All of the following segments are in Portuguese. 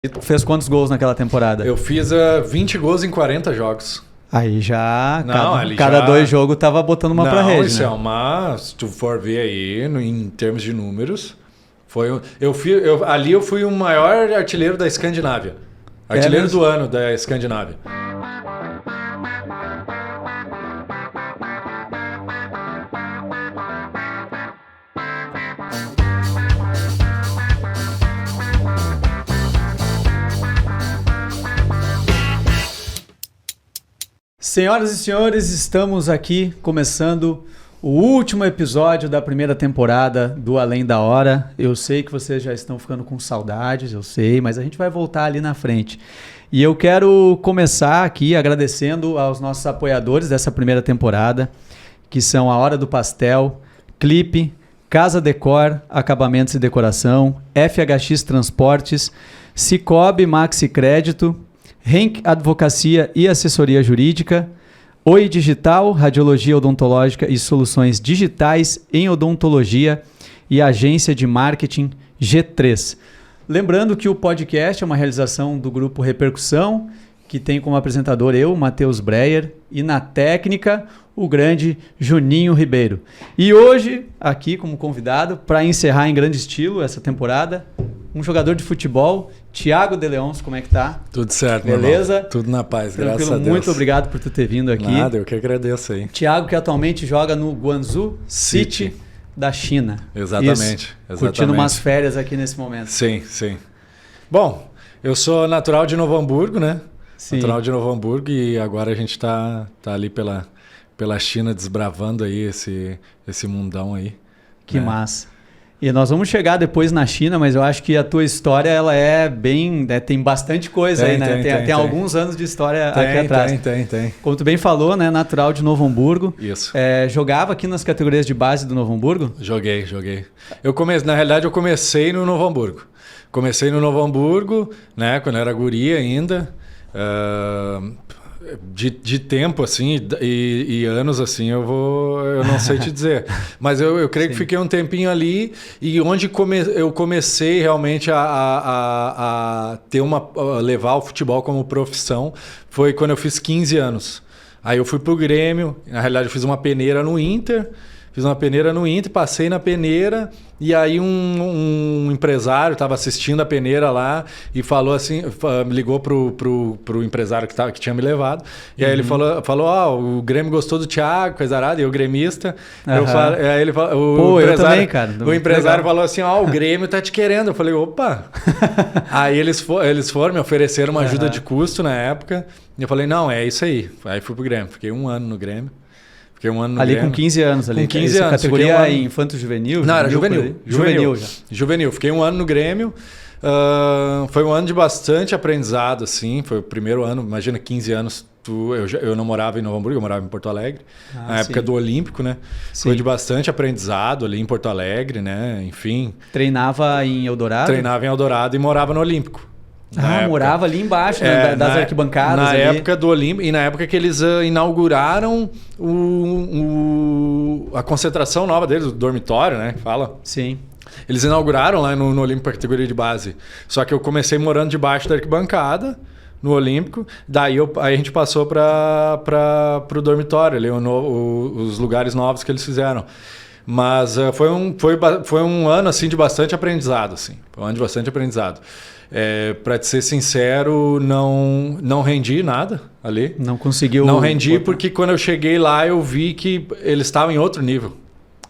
E tu fez quantos gols naquela temporada? Eu fiz 20 gols em 40 jogos. Aí já, Não, cada 2 jogos tava botando uma pra rede, isso né? é uma... Se tu for ver aí, em termos de números, ali eu fui o maior artilheiro da Escandinávia. Artilheiro do ano da Escandinávia. Senhoras e senhores, estamos aqui começando o último episódio da primeira temporada do Além da Hora. Eu sei que vocês já estão ficando com saudades, eu sei, mas a gente vai voltar ali na frente. E eu quero começar aqui agradecendo aos nossos apoiadores dessa primeira temporada, que são a Hora do Pastel, Clipe, Casa Decor, Acabamentos e Decoração, FHX Transportes, Cicobi Maxi Crédito, Henk Advocacia e Assessoria Jurídica, Oi Digital, Radiologia Odontológica e Soluções Digitais em Odontologia e Agência de Marketing G3. Lembrando que o podcast é uma realização do Grupo Repercussão, que tem como apresentador eu, Matheus Breyer, e na técnica, o grande Juninho Ribeiro. E hoje, aqui como convidado, para encerrar em grande estilo essa temporada, um jogador de futebol, Thiago de Leons, como é que tá? Tudo certo, beleza? Meu irmão. Tudo na paz, tranquilo, graças a Deus. Muito obrigado por tu ter vindo aqui. Nada, eu que agradeço aí. Thiago, que atualmente joga no Guangzhou City da China. Exatamente. Curtindo umas férias aqui nesse momento. Sim, sim. Bom, eu sou natural de Novo Hamburgo, né? Sim. Natural de Novo Hamburgo e agora a gente tá ali pela China desbravando aí esse mundão aí. Que massa. E nós vamos chegar depois na China, mas eu acho que a tua história ela é bem... tem bastante coisa aí, né? Tem alguns anos de história aqui atrás. Tem. Como tu bem falou, né? Natural de Novo Hamburgo. Isso. Jogava aqui nas categorias de base do Novo Hamburgo? Joguei. Na realidade, eu comecei no Novo Hamburgo. Comecei no Novo Hamburgo, né? Quando eu era guri ainda. De tempo, assim, e anos, assim, eu não sei te dizer. Mas eu creio que fiquei um tempinho ali e onde eu comecei realmente a levar o futebol como profissão foi quando eu fiz 15 anos. Aí eu fui pro Grêmio, na realidade eu fiz uma peneira no Inter, passei na peneira e aí um empresário estava assistindo a peneira lá e falou assim, me ligou pro empresário que tinha me levado e aí ele falou o Grêmio gostou do Thiago, coisa arada, eu gremista. Aí ele falou, eu também, cara. O empresário falou assim, o Grêmio tá te querendo. Eu falei, opa! Aí eles foram, me ofereceram uma ajuda de custo na época e eu falei, não, é isso aí. Aí fui pro Grêmio, fiquei um ano no Grêmio. Fiquei um ano no Grêmio. Com 15 anos ali. Com 15 anos. Categoria infanto-juvenil? Não, era juvenil. Juvenil já. Juvenil. Fiquei um ano no Grêmio. Foi um ano de bastante aprendizado, assim. Foi o primeiro ano, imagina, 15 anos. Eu não morava em Novo Hamburgo, eu morava em Porto Alegre. Na época do Olímpico, né? Sim. Foi de bastante aprendizado ali em Porto Alegre, né? Enfim. Treinava em Eldorado? Treinava em Eldorado e morava no Olímpico. Morava ali embaixo, das arquibancadas. Na ali. época do Olímpico, e na época que eles inauguraram a concentração nova deles, o dormitório, né? Fala. Sim. Eles inauguraram lá no Olímpico a categoria de base. Só que eu comecei morando debaixo da arquibancada, no Olímpico. Daí aí a gente passou para o dormitório, ali, os lugares novos que eles fizeram. Mas foi um ano assim, de bastante aprendizado. Assim. Foi um ano de bastante aprendizado. Para te ser sincero, não rendi nada ali. Não conseguiu? Não rendi porque quando eu cheguei lá eu vi que eles estavam em outro nível.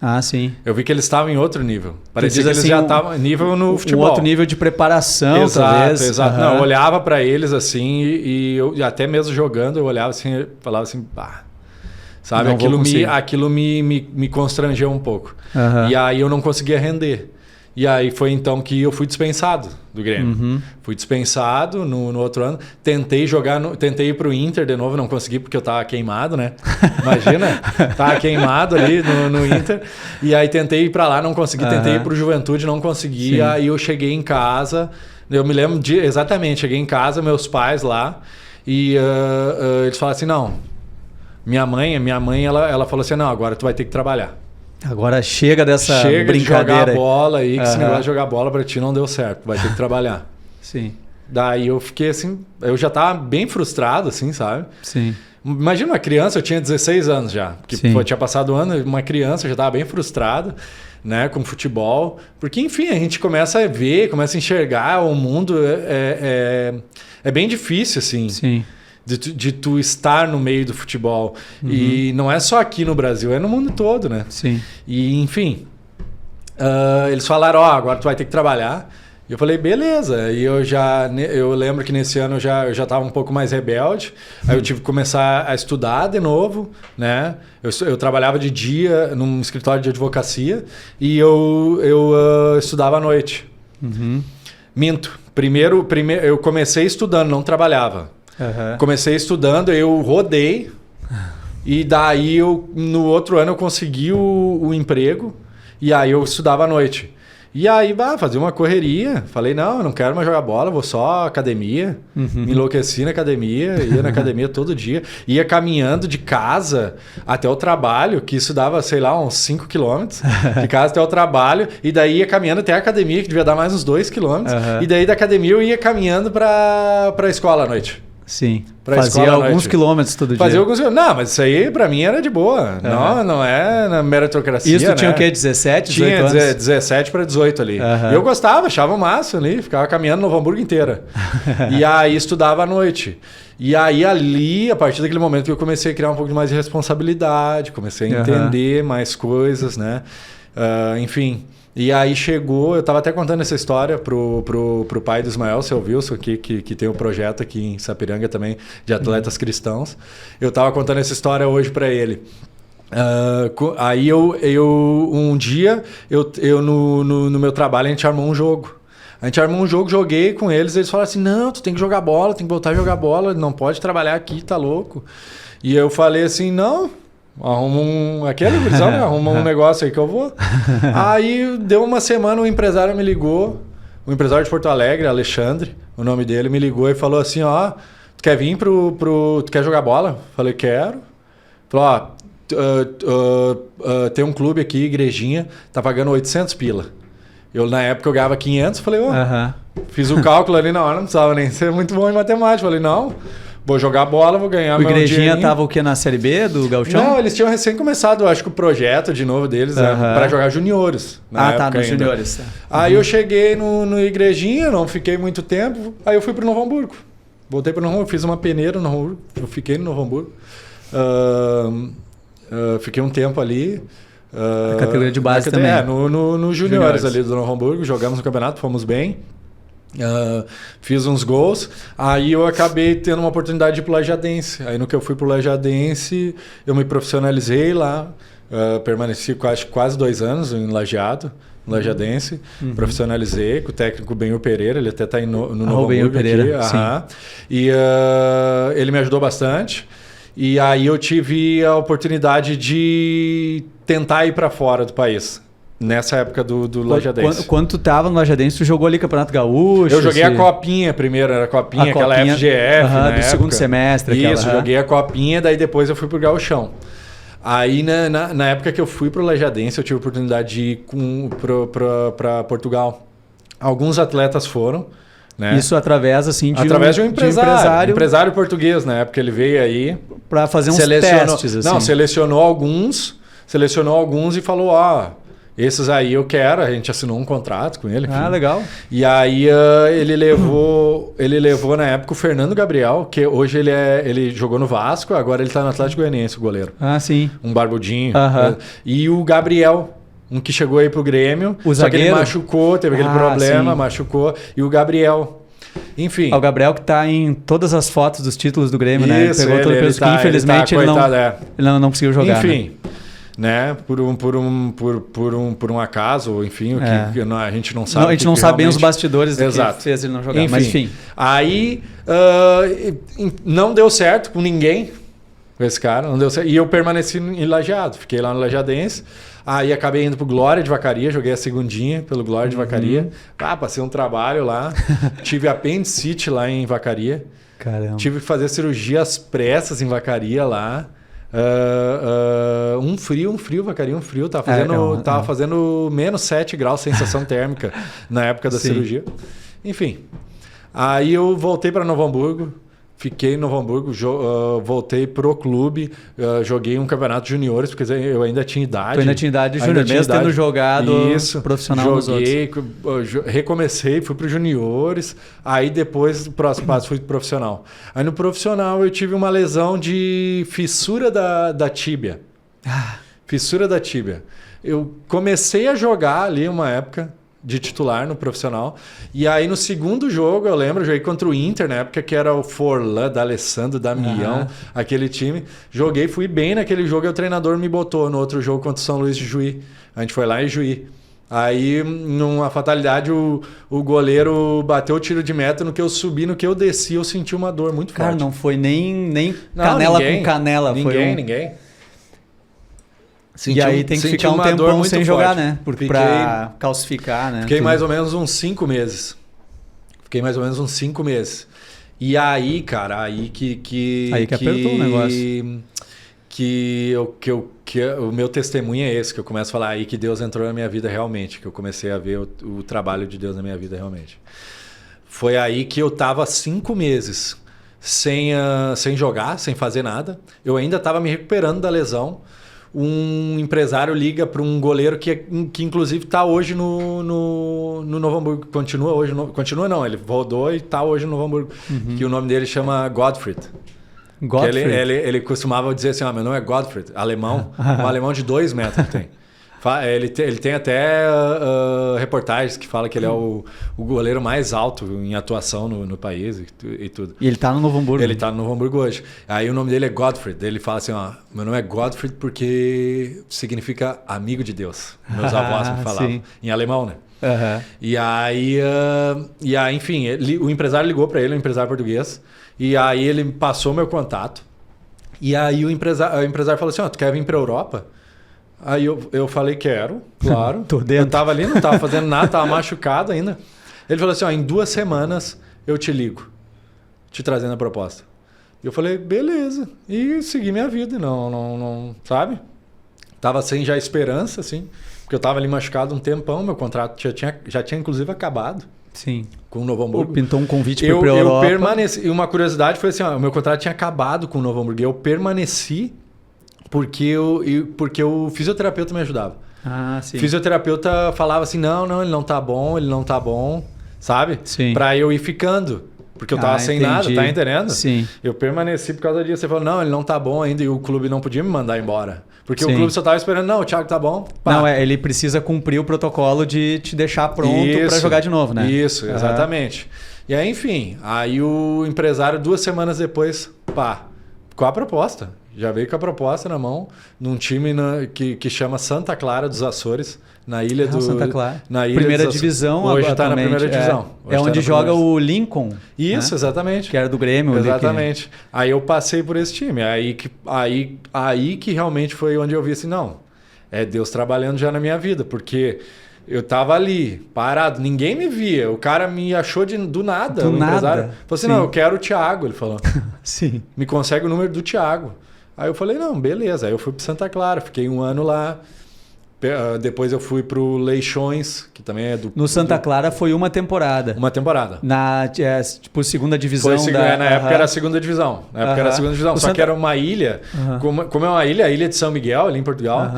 Ah, sim. Eu vi que eles estavam em outro nível. Parecia que eles já estavam nível no futebol. Um outro nível de preparação, talvez. Exato. Não, eu olhava para eles assim e eu, até mesmo jogando, eu olhava assim e falava assim, sabe? Aquilo me constrangeu um pouco. E aí eu não conseguia render. E aí foi então que eu fui dispensado do Grêmio. Fui dispensado no outro ano. Tentei ir pro Inter de novo, não consegui porque eu tava queimado, né? Imagina, tava queimado ali no Inter. E aí tentei ir para lá, não consegui. Tentei ir pro Juventude, não consegui. Sim. Aí eu cheguei em casa, eu me lembro exatamente, cheguei em casa, meus pais lá, e eles falaram assim, não, minha mãe ela falou assim, não, agora tu vai ter que trabalhar. Agora chega dessa brincadeira. De jogar bola aí, que esse negócio de jogar bola pra ti não deu certo. Vai ter que trabalhar. Sim. Daí eu fiquei assim, eu já tava bem frustrado, assim, sabe? Sim. Imagina uma criança, eu tinha 16 anos já, porque tinha passado o ano, uma criança já estava bem frustrada, né, com futebol, porque enfim, a gente começa a ver, começa a enxergar o mundo, é bem difícil, assim, Sim. de tu estar no meio do futebol. E não é só aqui no Brasil, é no mundo todo, né? Sim. E enfim, eles falaram, agora tu vai ter que trabalhar. E eu falei, beleza. E eu lembro que nesse ano eu já estava um pouco mais rebelde. Aí eu tive que começar a estudar de novo, né? Eu trabalhava de dia num escritório de advocacia e eu estudava à noite. Minto. Primeiro eu comecei estudando, não trabalhava. Comecei estudando, eu rodei e daí no outro ano eu consegui o emprego e aí eu estudava à noite. E aí, fazia uma correria. Falei, não, eu não quero mais jogar bola, vou só academia. Me enlouqueci na academia, ia na academia todo dia. Ia caminhando de casa até o trabalho, que isso dava, sei lá, uns 5 quilômetros. De casa até o trabalho. E daí ia caminhando até a academia, que devia dar mais uns 2 quilômetros. E daí da academia eu ia caminhando para a escola à noite. Sim. Fazia alguns quilômetros todo dia. Não, mas isso aí pra mim era de boa. Não é na meritocracia. Isso tu tinha o quê? 17, 18 tinha anos? 17 para 18 ali. E eu gostava, achava massa ali. Ficava caminhando Novo Hamburgo inteira. E aí estudava à noite. E aí ali, a partir daquele momento que eu comecei a criar um pouco mais de responsabilidade, comecei a entender mais coisas, né? Enfim... E aí chegou, eu estava até contando essa história pro pai do Ismael, seu Wilson, que tem um projeto aqui em Sapiranga também de atletas cristãos. Eu estava contando essa história hoje para ele. Aí um dia, no meu trabalho, a gente armou um jogo. Joguei com eles falaram assim, não, tu tem que jogar bola, tem que voltar a jogar bola, não pode trabalhar aqui, tá louco. E eu falei assim, não... Arruma um negócio aí que eu vou. Aí deu uma semana, o empresário me ligou, o empresário de Porto Alegre, Alexandre, o nome dele, me ligou e falou assim, tu quer vir tu quer jogar bola? Falei, quero. Falou, tem um clube aqui, Igrejinha, tá pagando 800 pila. Na época eu ganhava 500, falei, fiz o cálculo ali na hora, não precisava nem ser muito bom em matemática. Falei, não... Vou jogar bola, vou ganhar meu dinheirinho. O Igrejinha tava o quê? Na Série B do Gauchão? Não, eles tinham recém começado, eu acho que o projeto de novo deles para jogar juniores. Nos juniores. Aí eu cheguei no Igrejinha, não fiquei muito tempo. Aí eu fui pro Novo Hamburgo. Voltei pro Novo Hamburgo, fiz uma peneira no Novo Hamburgo. Eu fiquei no Novo Hamburgo. Fiquei um tempo ali. A categoria de base também. No juniores ali do Novo Hamburgo. Jogamos no campeonato, fomos bem. Fiz uns gols, aí eu acabei tendo uma oportunidade de ir pro Lajadense. Aí no que eu fui pro Lajadense, eu me profissionalizei lá, permaneci quase 2 anos em Lajeado, no Lajadense, profissionalizei com o técnico Benhur Pereira, ele até está no Novo Hamburgo Pereira, aqui. E ele me ajudou bastante. E aí eu tive a oportunidade de tentar ir para fora do país. Nessa época do Lajadense. Quando tu tava no Lajadense, tu jogou ali Campeonato Gaúcho? Eu joguei a Copinha primeiro, era a Copinha, aquela FGF, do segundo semestre. Isso, joguei a Copinha, daí depois eu fui pro Gauchão. Aí na época que eu fui pro Lajadense, eu tive a oportunidade de ir para Portugal. Alguns atletas foram, né? Isso através assim de um empresário português, na época ele veio aí para fazer uns testes assim. Não, selecionou alguns e falou, esses aí eu quero, a gente assinou um contrato com ele. Enfim. Legal. E aí ele levou na época o Fernando Gabriel, que hoje ele jogou no Vasco, agora ele tá no Atlético Goianiense, o goleiro. Sim. Um barbudinho. E o Gabriel, um que chegou aí pro Grêmio, só que ele machucou, teve aquele problema, machucou. E o Gabriel. Enfim. O Gabriel que tá em todas as fotos dos títulos do Grêmio, né? Ele pegou todo o peso que infelizmente ele não conseguiu jogar. Enfim. Né? Por um acaso, enfim, que a gente não sabe. A gente não sabe bem os bastidores do que fez ele não jogar. Enfim, mas enfim. Aí não deu certo com ninguém, com esse cara, não deu certo. E eu permaneci em Lajeado, fiquei lá no Lajadense. Aí acabei indo pro Glória de Vacaria, joguei a segundinha pelo Glória de Vacaria. Passei um trabalho lá, tive apendicite lá em Vacaria. Caramba. Tive que fazer cirurgias pressas em Vacaria lá. Um frio, Vacaria, tava fazendo menos 7 graus sensação térmica na época da cirurgia. Enfim, Aí eu voltei para Novo Hamburgo, fiquei em Novo Hamburgo, voltei pro clube, joguei um campeonato de juniores, porque eu ainda tinha idade. Tu ainda tinha idade de junior, mesmo tendo jogado profissional nos outros. Joguei, recomecei, fui pro juniores, aí depois, o próximo passo, fui pro profissional. Aí no profissional eu tive uma lesão de fissura da tíbia. Fissura da tíbia. Eu comecei a jogar ali uma época de titular no profissional. E aí no segundo jogo, eu lembro, joguei contra o Inter, na época que era o Forlan, da Alessandro, Damião, aquele time. Joguei, fui bem naquele jogo e o treinador me botou no outro jogo contra o São Luís de Juí. A gente foi lá em Juí. Aí, numa fatalidade, o goleiro bateu o tiro de meta. No que eu subi, no que eu desci, eu senti uma dor muito forte. Cara, não foi nem canela com canela. Ninguém. E aí tem que ficar um tempão sem jogar, né? Pra calcificar, né? Fiquei mais ou menos uns 5 meses. E aí, cara, aí que apertou o negócio. O meu testemunho é esse, que eu começo a falar aí que Deus entrou na minha vida realmente, que eu comecei a ver o trabalho de Deus na minha vida realmente. Foi aí que eu tava 5 meses sem jogar, sem fazer nada. Eu ainda estava me recuperando da lesão. Um empresário liga para um goleiro que inclusive está hoje no Novo Hamburgo. Continua não, ele rodou e está hoje no Novo Hamburgo. Que o nome dele chama Gottfried. Ele costumava dizer assim, meu nome é Gottfried, alemão. Um alemão de 2 metros que tem. Ele tem até reportagens que falam que ele é o goleiro mais alto em atuação no país e tudo. E ele tá no Novo Hamburgo? Ele tá no Novo Hamburgo hoje. Aí o nome dele é Gottfried. Ele fala assim, meu nome é Gottfried porque significa amigo de Deus. Meus avós me falavam. Sim. Em alemão, né? E aí, enfim, o empresário ligou para ele, um empresário português. E aí ele passou meu contato. E aí o empresário falou assim, tu quer vir para a Europa? Aí eu falei, quero, claro. Eu tava ali, não tava fazendo nada, tava machucado ainda. Ele falou assim, em 2 semanas eu te ligo, te trazendo a proposta. E eu falei, beleza. E segui minha vida, não, sabe? Tava sem já esperança, assim, porque eu tava ali machucado um tempão, meu contrato já tinha inclusive acabado. Sim. Com o Novo Hamburgo. Pintou um convite para a Europa. Eu permaneci, e uma curiosidade foi assim, o meu contrato tinha acabado com o Novo Hamburgo, e eu permaneci porque o fisioterapeuta me ajudava. Sim. O fisioterapeuta falava assim, não, ele não tá bom, sabe? Sim. Pra eu ir ficando. Porque eu tava sem nada, tá entendendo? Sim. Eu permaneci por causa disso. Você falou, não, ele não tá bom ainda e o clube não podia me mandar embora. Porque o clube só tava esperando, não, o Thiago tá bom. Pá. Não, ele precisa cumprir o protocolo de te deixar pronto para jogar de novo, né? Isso, exatamente. E aí, enfim, aí o empresário 2 semanas depois, com a proposta. Já veio com a proposta na mão, num time que chama Santa Clara dos Açores, na ilha do... Santa Clara. Na ilha primeira divisão. Hoje está na primeira divisão. É onde joga o Lincoln. Isso, né? Exatamente. Que era do Grêmio. Exatamente. Aí eu passei por esse time. Aí que realmente foi onde eu vi assim, não, é Deus trabalhando já na minha vida, porque... Eu tava ali, parado, ninguém me via. O cara me achou do nada. O empresário falou assim, não, eu quero o Thiago. Ele falou, sim. Me consegue o número do Thiago. Aí eu falei, não, beleza. Aí eu fui para Santa Clara, fiquei 1 ano lá. Depois eu fui pro Leixões, que também é do... No Santa Clara foi uma temporada. Uma temporada. Na, segunda divisão. Na época era a segunda divisão. Só que era uma ilha. Como é uma ilha, a ilha de São Miguel, ali em Portugal.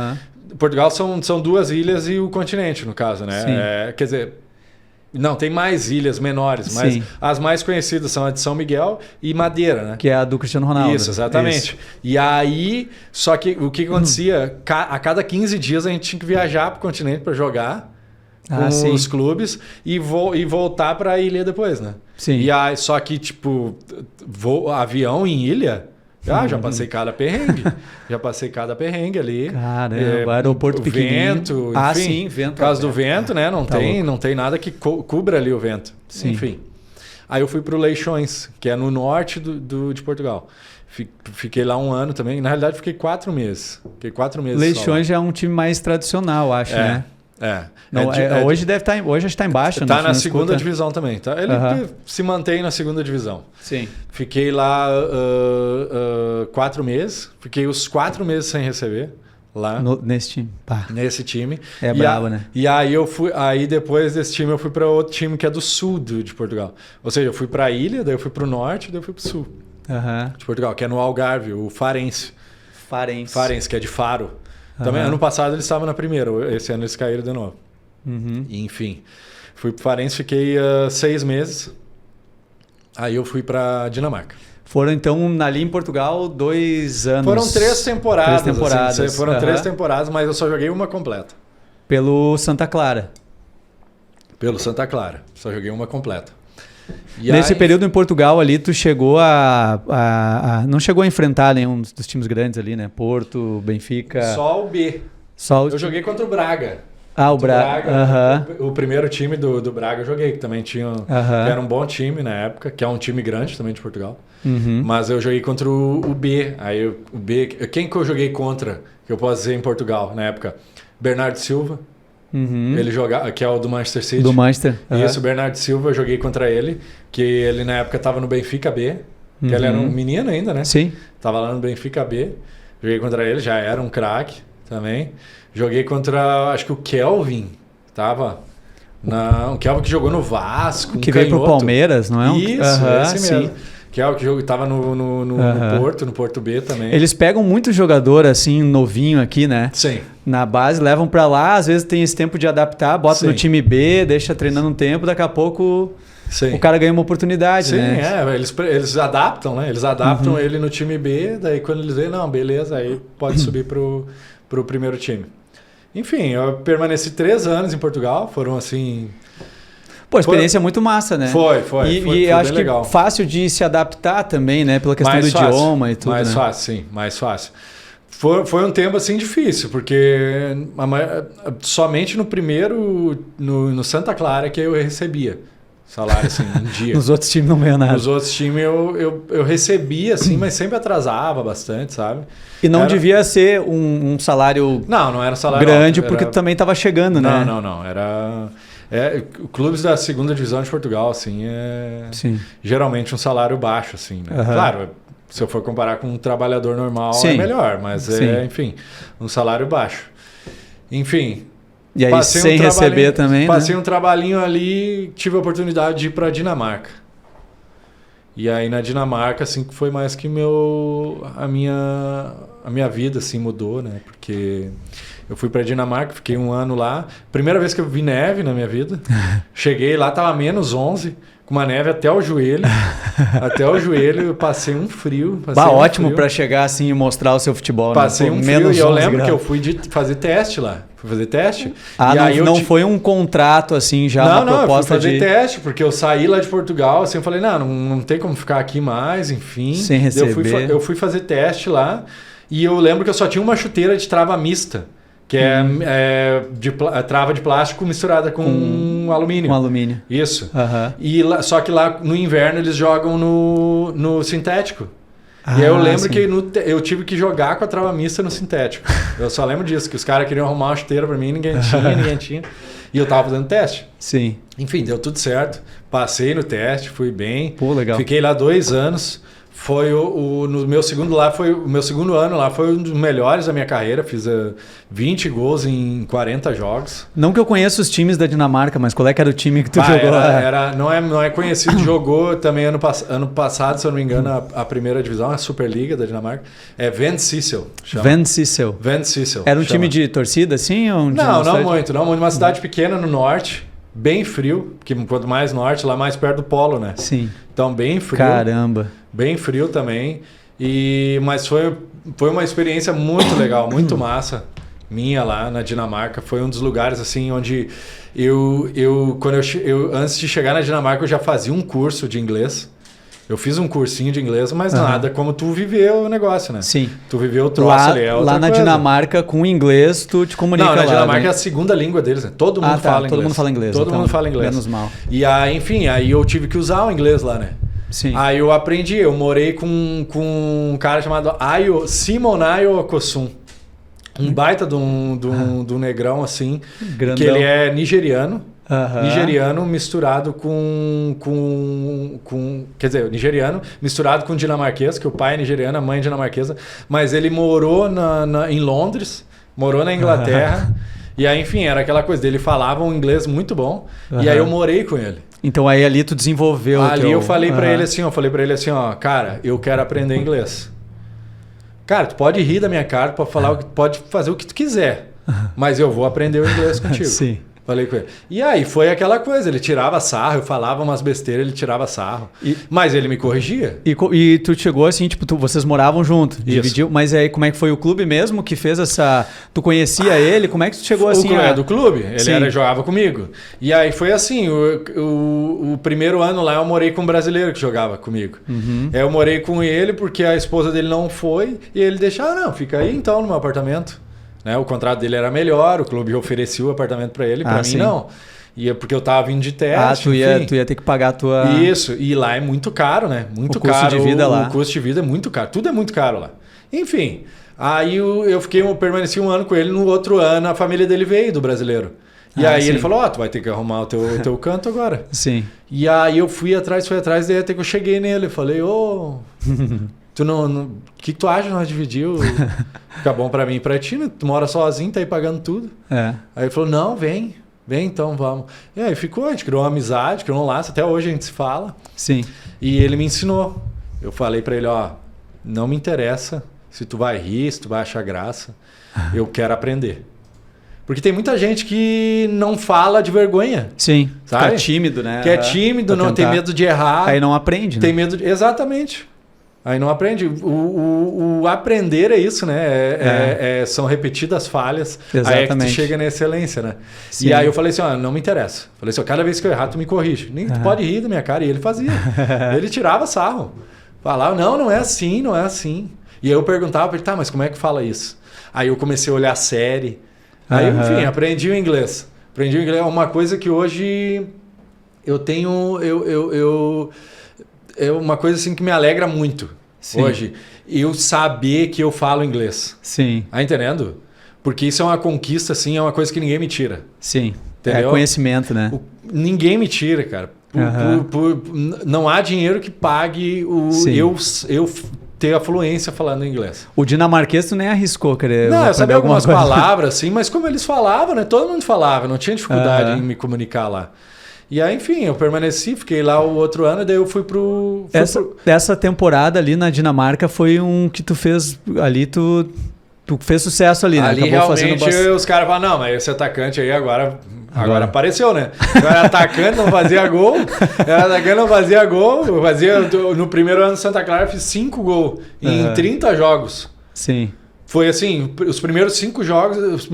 Portugal são 2 ilhas e o continente, no caso, né? Quer dizer, não, tem mais ilhas menores, mas as mais conhecidas são a de São Miguel e Madeira, né? Que é a do Cristiano Ronaldo. Isso, exatamente. Isso. E aí, só que o que acontecia? A cada 15 dias a gente tinha que viajar para o continente para jogar com os clubes e voltar para a ilha depois, né? Sim. E aí, só que, tipo, avião em ilha... já passei cada perrengue. Ali. Caramba, aeroporto pequenininho. Vento, enfim. Vento. Por causa do vento, né? Não tem nada que cubra ali o vento. Sim. Enfim. Aí eu fui para o Leixões, que é no norte de Portugal. Fiquei lá 1 ano também. Na realidade, fiquei 4 meses. Leixões já é um time mais tradicional, acho, né? Hoje deve estar hoje está embaixo. Está na segunda divisão também. Tá? Ele se mantém na segunda divisão. Sim. Fiquei lá 4 meses. Fiquei os 4 meses sem receber. lá. Nesse time. Pá. Nesse time. É brabo, né? E aí aí depois desse time eu fui para outro time que é do sul de Portugal. Ou seja, eu fui para a ilha, daí eu fui para o norte, daí eu fui para o sul de Portugal, que é no Algarve, o Farense. Farense, que é de Faro. Também ano passado eles estavam na primeira, esse ano eles caíram de novo. E, enfim, fui para Farense, fiquei 6 meses. Aí eu fui para Dinamarca. Foram, então, ali em Portugal, 2 anos. Foram 3 temporadas. 3 temporadas. Assim, foram 3 temporadas, mas eu só joguei uma completa. Pelo Santa Clara. Pelo Santa Clara. Só joguei uma completa. E nesse período em Portugal ali, tu chegou não chegou a enfrentar nenhum dos times grandes ali, né? Porto, Benfica... Só o B. Eu joguei contra o Braga. O Braga. O primeiro time do Braga eu joguei, que também tinha... Que era um bom time na época, que é um time grande também de Portugal. Mas eu joguei contra o B. Aí o B... Quem que eu joguei contra, que eu posso dizer em Portugal na época? Bernardo Silva. Ele jogava, que é o do Manchester City. Do Manchester. Isso, o Bernardo Silva, eu joguei contra ele, que ele na época estava no Benfica B. Que ele era um menino ainda, né? Sim. Tava lá no Benfica B. Joguei contra ele, já era um craque também. Joguei contra, acho que o Kelvin, o Kelvin que jogou no Vasco, que veio pro Palmeiras, não é? Isso, esse mesmo. Que é o que estava no Porto B também. Eles pegam muito jogador assim, novinho aqui, né? Sim. Na base, levam para lá, às vezes tem esse tempo de adaptar, bota no time B, deixa treinando um tempo, daqui a pouco o cara ganha uma oportunidade, né? Sim, eles adaptam, né? Eles adaptam ele no time B, daí quando eles veem, não, beleza, aí pode subir pro primeiro time. Enfim, eu permaneci 3 anos em Portugal, foram assim... Pô, experiência muito massa, né? Foi acho que legal. Fácil de se adaptar também, né? Pela questão do idioma e tudo, mais fácil, sim, mais fácil. Foi um tempo assim difícil, porque somente no primeiro, no Santa Clara, que eu recebia salário assim, um dia. Nos outros times não ganhou nada. Nos outros times eu recebia, assim, mas sempre atrasava bastante, sabe? E não devia ser um salário não era um salário grande, porque também estava chegando, né? Não. Era... clubes da segunda divisão de Portugal, assim, geralmente um salário baixo, assim, né? Claro, se eu for comparar com um trabalhador normal, é melhor, mas enfim, um salário baixo. Enfim... E aí sem receber também, passei um trabalhinho ali, tive a oportunidade de ir para Dinamarca. E aí na Dinamarca, assim, que foi mais que a minha vida, assim, mudou, né? Porque eu fui para Dinamarca, fiquei 1 ano lá. Primeira vez que eu vi neve na minha vida. Cheguei lá, tava -11, com uma neve até o joelho. Até o joelho, eu passei um frio. Ótimo para chegar assim e mostrar o seu futebol. Passei um frio e eu lembro que eu fui fazer teste lá. Fui fazer teste. E aí não foi um contrato assim já, uma proposta eu fui fazer teste, porque eu saí lá de Portugal, assim, eu falei, não tem como ficar aqui mais, enfim. Sem receber. Eu fui fazer teste lá e eu lembro que eu só tinha uma chuteira de trava mista, que é trava de plástico misturada com alumínio. Com alumínio. Isso. E só que lá no inverno eles jogam no sintético. E aí eu lembro que eu tive que jogar com a trava mista no sintético. Eu só lembro disso, que os caras queriam arrumar uma chuteira pra mim, ninguém tinha. E eu tava fazendo teste. Sim. Enfim, deu tudo certo. Passei no teste, fui bem. Pô, legal. Fiquei lá 2 anos. Foi no meu segundo ano lá, foi um dos melhores da minha carreira. Fiz 20 gols em 40 jogos. Não que eu conheça os times da Dinamarca, mas qual é que era o time que tu jogou lá? Não é conhecido, jogou também ano passado, se eu não me engano, a primeira divisão, a Superliga da Dinamarca. É Vendsyssel. Vendsyssel. Era um time de torcida, assim? Ou não muito. Uma cidade pequena no norte. Bem frio, porque quanto mais norte, lá mais perto do polo, né? Sim. Então, bem frio. Caramba. Bem frio também. Mas foi uma experiência muito legal, muito massa minha lá na Dinamarca. Foi um dos lugares, assim, onde antes de chegar na Dinamarca, eu já fazia um curso de inglês. Eu fiz um cursinho de inglês, mas nada como tu viveu o negócio, né? Sim. Tu viveu o troço ali. Lá na Dinamarca, com inglês, tu te comunica lá. Não, na Dinamarca é a segunda língua deles, né? Todo mundo fala inglês. Todo mundo fala inglês. Todo mundo fala inglês. Menos mal. E aí, enfim, aí eu tive que usar o inglês lá, né? Sim. Aí eu aprendi, eu morei com um cara chamado Simon Ayo Okosun. Um baita de um negrão, assim. Grandão. Que ele é nigeriano. Nigeriano misturado quer dizer, nigeriano misturado com dinamarquês, que o pai é nigeriano, a mãe é dinamarquesa, mas ele morou em Londres, morou na Inglaterra. E aí, enfim, era aquela coisa dele, falava um inglês muito bom. E aí eu morei com ele. Então aí ali tu desenvolveu... Ali eu falei pra ele assim, ó, cara, eu quero aprender inglês. Cara, tu pode rir da minha cara, pode fazer o que tu quiser, mas eu vou aprender o inglês contigo. Sim. Falei com ele. E aí foi aquela coisa, ele tirava sarro, eu falava umas besteiras, ele tirava sarro. Mas ele me corrigia. E tu chegou assim, tipo, vocês moravam junto, dividiu, mas aí como é que foi o clube mesmo que fez essa... Tu conhecia ele? Como é que tu chegou assim? É do clube, ele jogava comigo. E aí foi assim, o primeiro ano lá eu morei com um brasileiro que jogava comigo. Eu morei com ele porque a esposa dele não foi e ele deixava, não, fica aí então no meu apartamento. Né? O contrato dele era melhor, o clube oferecia o apartamento para ele, para mim não. Porque eu tava vindo de teste. Tu ia ter que pagar a tua... Isso, e lá é muito caro, né? Muito caro. O custo de vida lá. O custo de vida é muito caro, tudo é muito caro lá. Enfim, aí eu permaneci um ano com ele, no outro ano a família dele veio do brasileiro. E aí ele falou, tu vai ter que arrumar o teu canto agora. Sim. E aí eu fui atrás, daí até que eu cheguei nele, falei, tu o que tu acha de nós dividir? Fica bom pra mim e pra ti, né? Tu mora sozinho, tá aí pagando tudo. Aí ele falou, não, vem então, vamos. E aí ficou, a gente criou uma amizade, criou um laço, até hoje a gente se fala. Sim. E ele me ensinou. Eu falei pra ele, não me interessa se tu vai rir, se tu vai achar graça, eu quero aprender. Porque tem muita gente que não fala de vergonha. Sim, sabe? Fica tímido, né? Que é tímido, não tem medo de errar. Aí não aprende, né? Tem medo de... Exatamente. Aí não aprende. O aprender é isso, né? São repetidas falhas. Exatamente. Aí é que tu chega na excelência, né? Sim. E aí eu falei assim, não me interessa. Falei assim, cada vez que eu errar, tu me corrige. Nem tu pode rir da minha cara. E ele fazia. Ele tirava sarro. Falava, não é assim, não é assim. E aí eu perguntava pra ele, mas como é que fala isso? Aí eu comecei a olhar a série. Aí, enfim, aprendi o inglês. Aprendi o inglês. É uma coisa que hoje eu tenho... É uma coisa assim que me alegra muito. Sim. Hoje. Eu saber que eu falo inglês. Sim. Tá entendendo? Porque isso é uma conquista, assim, é uma coisa que ninguém me tira. Sim. Entendeu? É conhecimento, né? Ninguém me tira, cara. Não há dinheiro que pague eu ter a fluência falando inglês. O dinamarquês tu nem arriscou, querer. Não, eu sabia algumas palavras, assim, mas como eles falavam, né? Todo mundo falava, não tinha dificuldade em me comunicar lá. E aí, enfim, eu permaneci, fiquei lá o outro ano, e daí eu fui pro... Essa temporada ali na Dinamarca foi um que tu fez ali, tu fez sucesso ali, né? Ali acabou realmente os caras falaram, não, mas esse atacante aí agora apareceu, né? Eu era atacante, não fazia gol. No primeiro ano de Santa Clara, fiz 5 gols em 30 jogos. Sim. Foi assim, os primeiros 5 jogos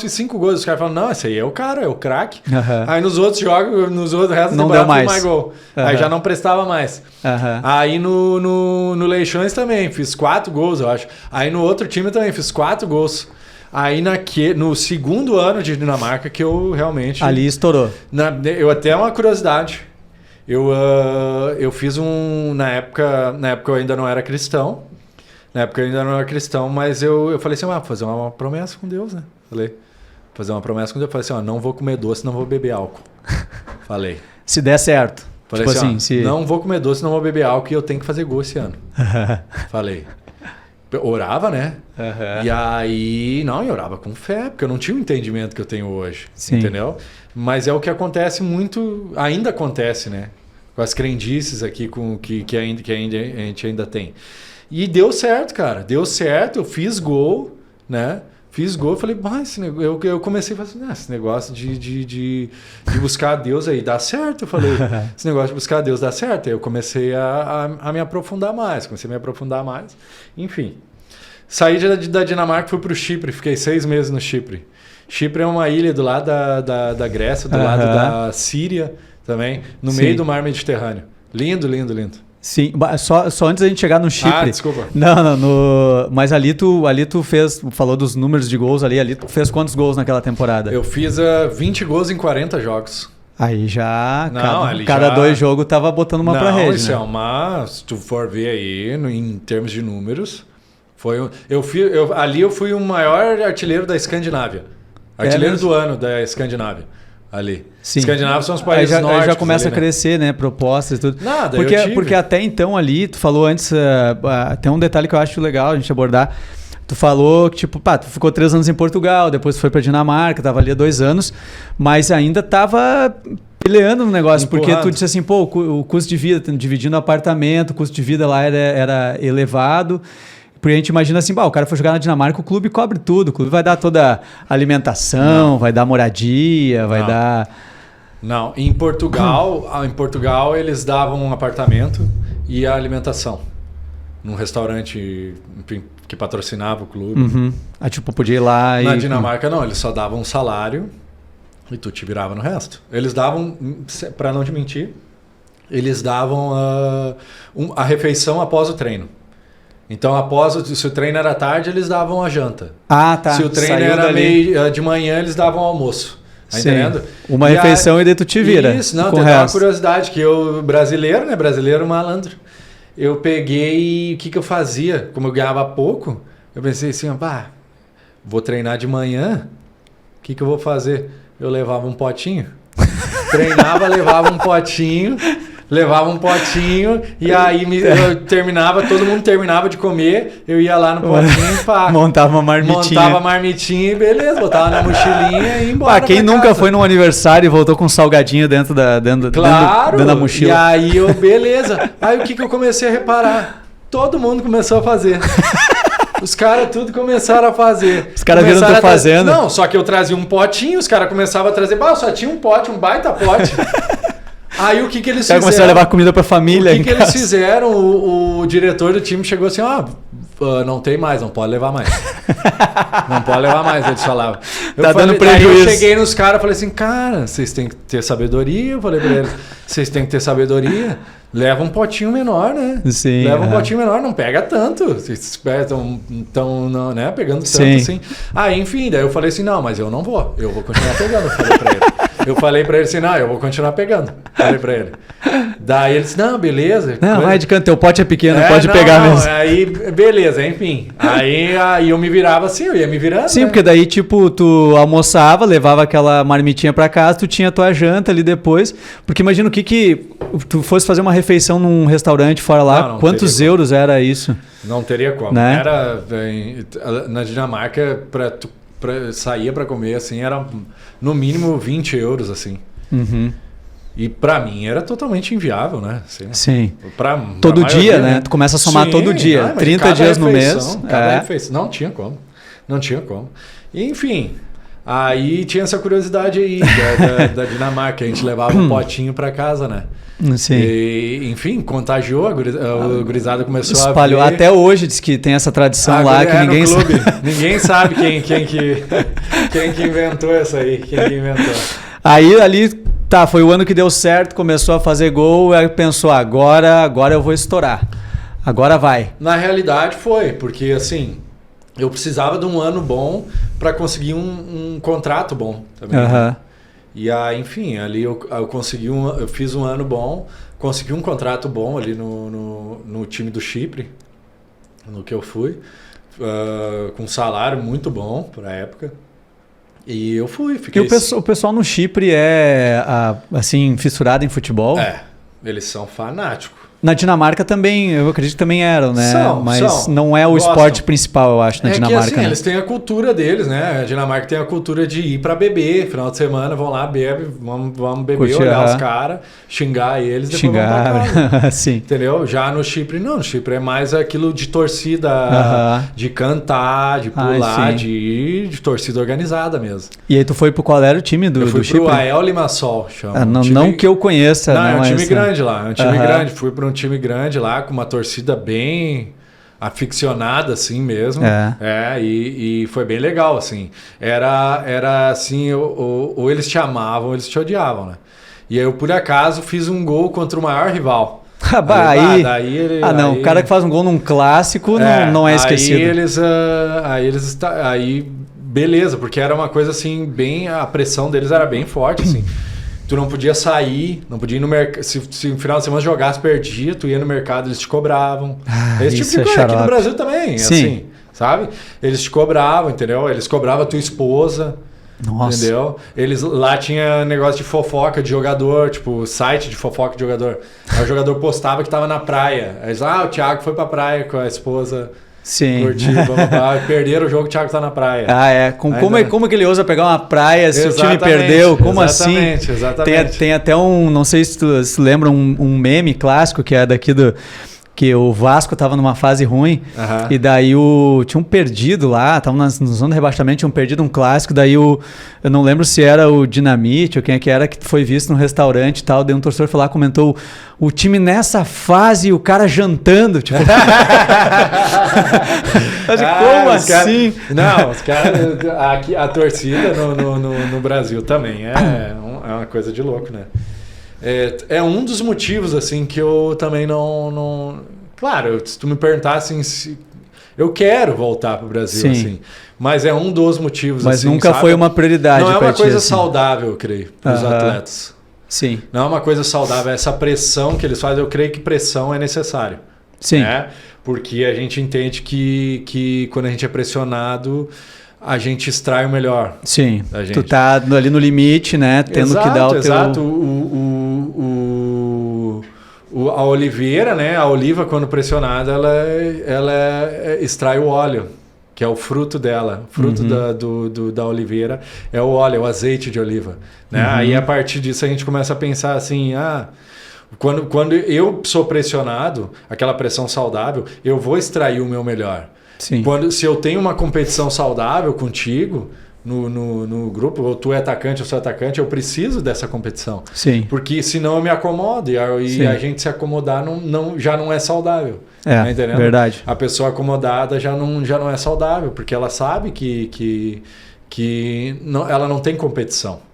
fiz 5 gols. Os caras falaram, não, esse aí é o cara, é o craque. Aí nos outros jogos, restos não deu mais. Mais gol. Aí já não prestava mais. Aí no Leixões também, fiz 4 gols, eu acho. Aí no outro time também, fiz 4 gols. Aí no segundo ano de Dinamarca que eu realmente... Ali estourou. Eu até uma curiosidade. Eu fiz na época eu ainda não era cristão. Mas eu falei assim, vou fazer uma promessa com Deus, né? Falei assim, não vou comer doce, não vou beber álcool. Falei. Se der certo. Falei tipo assim, não vou comer doce, não vou beber álcool e eu tenho que fazer gol esse ano. Falei. Orava, né? E aí, eu orava com fé, porque eu não tinha o entendimento que eu tenho hoje. Sim. Entendeu? Mas é o que acontece muito, ainda acontece, né? Com as crendices aqui que a gente ainda tem. E deu certo, cara. Deu certo, eu fiz gol, né? Fiz gol, falei, eu comecei a falar assim, esse negócio de buscar a Deus aí dá certo. Eu falei, esse negócio de buscar a Deus dá certo. Aí eu comecei a me aprofundar mais, Enfim, saí da Dinamarca, fui para o Chipre, fiquei 6 meses no Chipre. Chipre é uma ilha do lado da Grécia, do lado da Síria também, no meio do mar Mediterrâneo. Lindo, lindo, lindo. Sim, só antes da gente chegar no Chipre. Desculpa. Mas ali tu falou dos números de gols ali tu fez quantos gols naquela temporada? Eu fiz 20 gols em 40 jogos. Aí já, cada 2 jogos tava botando uma pra rede. Isso né? Se tu for ver aí, em termos de números, ali eu fui o maior artilheiro da Escandinávia. Artilheiro do ano da Escandinávia. Ali. Sim. Escandinávia são os países nórdicos. Aí já começa a crescer, né? Propostas e tudo. Porque até então ali, tu falou antes, tem um detalhe que eu acho legal a gente abordar. Tu falou que, tipo, tu ficou 3 anos em Portugal, depois foi pra Dinamarca, tava ali há 2 anos, mas ainda tava peleando no negócio, porque tu disse assim, pô, o custo de vida, dividindo apartamento, o custo de vida lá era elevado. Porque a gente imagina assim, o cara foi jogar na Dinamarca, o clube cobre tudo, o clube vai dar toda a alimentação, vai dar moradia, vai dar... Não, em Portugal eles davam um apartamento e a alimentação. Num restaurante que patrocinava o clube. Uhum. Tipo, podia ir lá Na Dinamarca não, eles só davam um salário e tu te virava no resto. Eles davam, para não te mentir, eles davam a refeição após o treino. Então, se o treino era tarde, eles davam a janta. Ah, tá. Se o treino era meio de manhã, eles davam o almoço. Tá entendendo? Uma refeição e daí tu te vira. Isso, não, tem uma curiosidade, que eu, brasileiro malandro, eu peguei, o que eu fazia? Como eu ganhava pouco, eu pensei assim, vou treinar de manhã, o que eu vou fazer? Eu levava um potinho, treinava, levava um potinho e aí todo mundo terminava de comer, eu ia lá no potinho, montava uma marmitinha e beleza, botava na mochilinha e ia embora. Quem nunca foi num aniversário e voltou com um salgadinho dentro da mochila? E aí beleza. Aí o que eu comecei a reparar? Todo mundo começou a fazer. Os caras tudo começaram a fazer. Os caras viram tu fazendo. Não, só que eu trazia um potinho, os caras começavam a trazer, só tinha um pote, um baita pote. Aí o que eles fizeram? Começaram a levar comida pra família. O que eles fizeram? O diretor do time chegou assim, não tem mais, não pode levar mais. Não pode levar mais, eles falavam. Dando prejuízo. Aí eu cheguei nos caras e falei assim, cara, vocês têm que ter sabedoria. Eu falei pra eles, vocês têm que ter sabedoria. Leva um potinho menor, né? Sim. Leva um potinho menor, não pega tanto. Vocês estão né, pegando tanto assim. Aí, enfim, daí eu falei assim, não, mas eu não vou. Eu vou continuar pegando, eu falei pra ele. Eu falei pra ele assim, não, eu vou continuar pegando. Falei pra ele. Daí ele disse, não, beleza. Não, vai de canto, teu pote é pequeno, pode pegar mesmo. Aí, beleza, enfim. Aí eu me virava assim, eu ia me virando. Sim, porque daí, tipo, tu almoçava, levava aquela marmitinha pra casa, tu tinha tua janta ali depois. Porque imagina o que tu fosse fazer uma refeição num restaurante fora lá, quantos euros era isso? Não teria como. Né? Era na Dinamarca, saía pra comer, assim, era no mínimo 20 euros, assim. Uhum. E pra mim era totalmente inviável, né? Assim, sim. Todo dia, né? Tu começa a somar todo dia. 30 dias no mês. Refeição. Não tinha como. Não tinha como. E, enfim, aí tinha essa curiosidade aí da Dinamarca. A gente levava um potinho pra casa, né? Sim. E, enfim, contagiou, a gurizada começou espalhou. A ver. Até hoje diz que tem essa tradição lá que ninguém sabe. Ninguém sabe quem que inventou essa aí. Quem que inventou. Aí ali, foi o ano que deu certo, começou a fazer gol, aí pensou, agora eu vou estourar. Agora vai. Na realidade foi, porque assim, eu precisava de um ano bom para conseguir um contrato bom também. Uhum. E aí, enfim, ali eu consegui eu fiz um ano bom, consegui um contrato bom ali no time do Chipre, no que eu fui, com um salário muito bom para a época. E eu fiquei... E o pessoal no Chipre é, assim, fissurado em futebol? Eles são fanáticos. Na Dinamarca também, eu acredito que também eram, né? Mas não é o Gostam. Esporte principal, eu acho, na Dinamarca. Que, assim, eles têm a cultura deles, né? A Dinamarca tem a cultura de ir pra beber, final de semana, vão lá, vamos beber, curtir, olhar os caras, xingar eles, depois vamos pra casa. Sim. Entendeu? Já no Chipre, não. No Chipre é mais aquilo de torcida, de cantar, de pular, de torcida organizada mesmo. E aí tu foi pro qual era o time do Chipre? Eu fui pro AEL Limassol, chama. Não que eu conheça. Não, é um time grande lá, é um time grande. Fui pro um time grande lá, com uma torcida bem aficionada, assim mesmo. E foi bem legal, assim. Era assim, ou eles te amavam, ou eles te odiavam, né? E aí eu, por acaso, fiz um gol contra o maior rival. O cara que faz um gol num clássico não é esquecido. Aí beleza, porque era uma coisa assim, a pressão deles era bem forte, assim. Tu não podia sair, não podia ir no mercado. Se no final de semana jogasse, perdia, tu ia no mercado, eles te cobravam. Esse tipo de coisa. Aqui no Brasil também, assim, sabe? Eles te cobravam, entendeu? Eles cobravam a tua esposa. Nossa. Entendeu? Eles lá tinha negócio de fofoca de jogador, tipo, site de fofoca de jogador. Aí o jogador postava que tava na praia. Aí eles, o Thiago foi pra praia com a esposa. Sim. Curtir, perderam o jogo, o Thiago tá na praia. Como que ele ousa pegar uma praia se o time perdeu? Como assim? Exatamente. Tem até não sei se tu se lembra, um meme clássico que é daqui que o Vasco estava numa fase ruim, e daí tinha um perdido lá, tava na zona de rebaixamento, tinha perdido um clássico, daí eu não lembro se era o Dinamite ou quem é que era, que foi visto no restaurante e tal, daí um torcedor foi lá, comentou, o time nessa fase, o cara jantando, tipo... Como assim? Não, os caras, aqui, a torcida no Brasil também é uma coisa de louco, né? É um dos motivos, assim, que eu também não... Claro, se tu me perguntasse assim, eu quero voltar para o Brasil, assim, mas é um dos motivos, mas assim, nunca foi uma prioridade. Não é uma coisa saudável, eu creio, para os atletas. Sim. Não é uma coisa saudável, essa pressão que eles fazem, eu creio que pressão é necessário. Sim. Né? Porque a gente entende que quando a gente é pressionado... a gente extrai o melhor. Sim, tu tá ali no limite, né? Tendo que dar o teu... Exato, a oliveira, né? A oliva, quando pressionada, ela extrai o óleo, que é o fruto dela. O fruto da oliveira é o óleo, é o azeite de oliva. Né? Aí, a partir disso, a gente começa a pensar assim, quando eu sou pressionado, aquela pressão saudável, eu vou extrair o meu melhor. Sim. Se eu tenho uma competição saudável contigo no grupo, ou tu é atacante, eu sou atacante, eu preciso dessa competição. Sim. Porque senão eu me acomodo e a gente se acomodar já não é saudável. Tá entendendo? Verdade. A pessoa acomodada já não é saudável, porque ela sabe que ela não tem competição.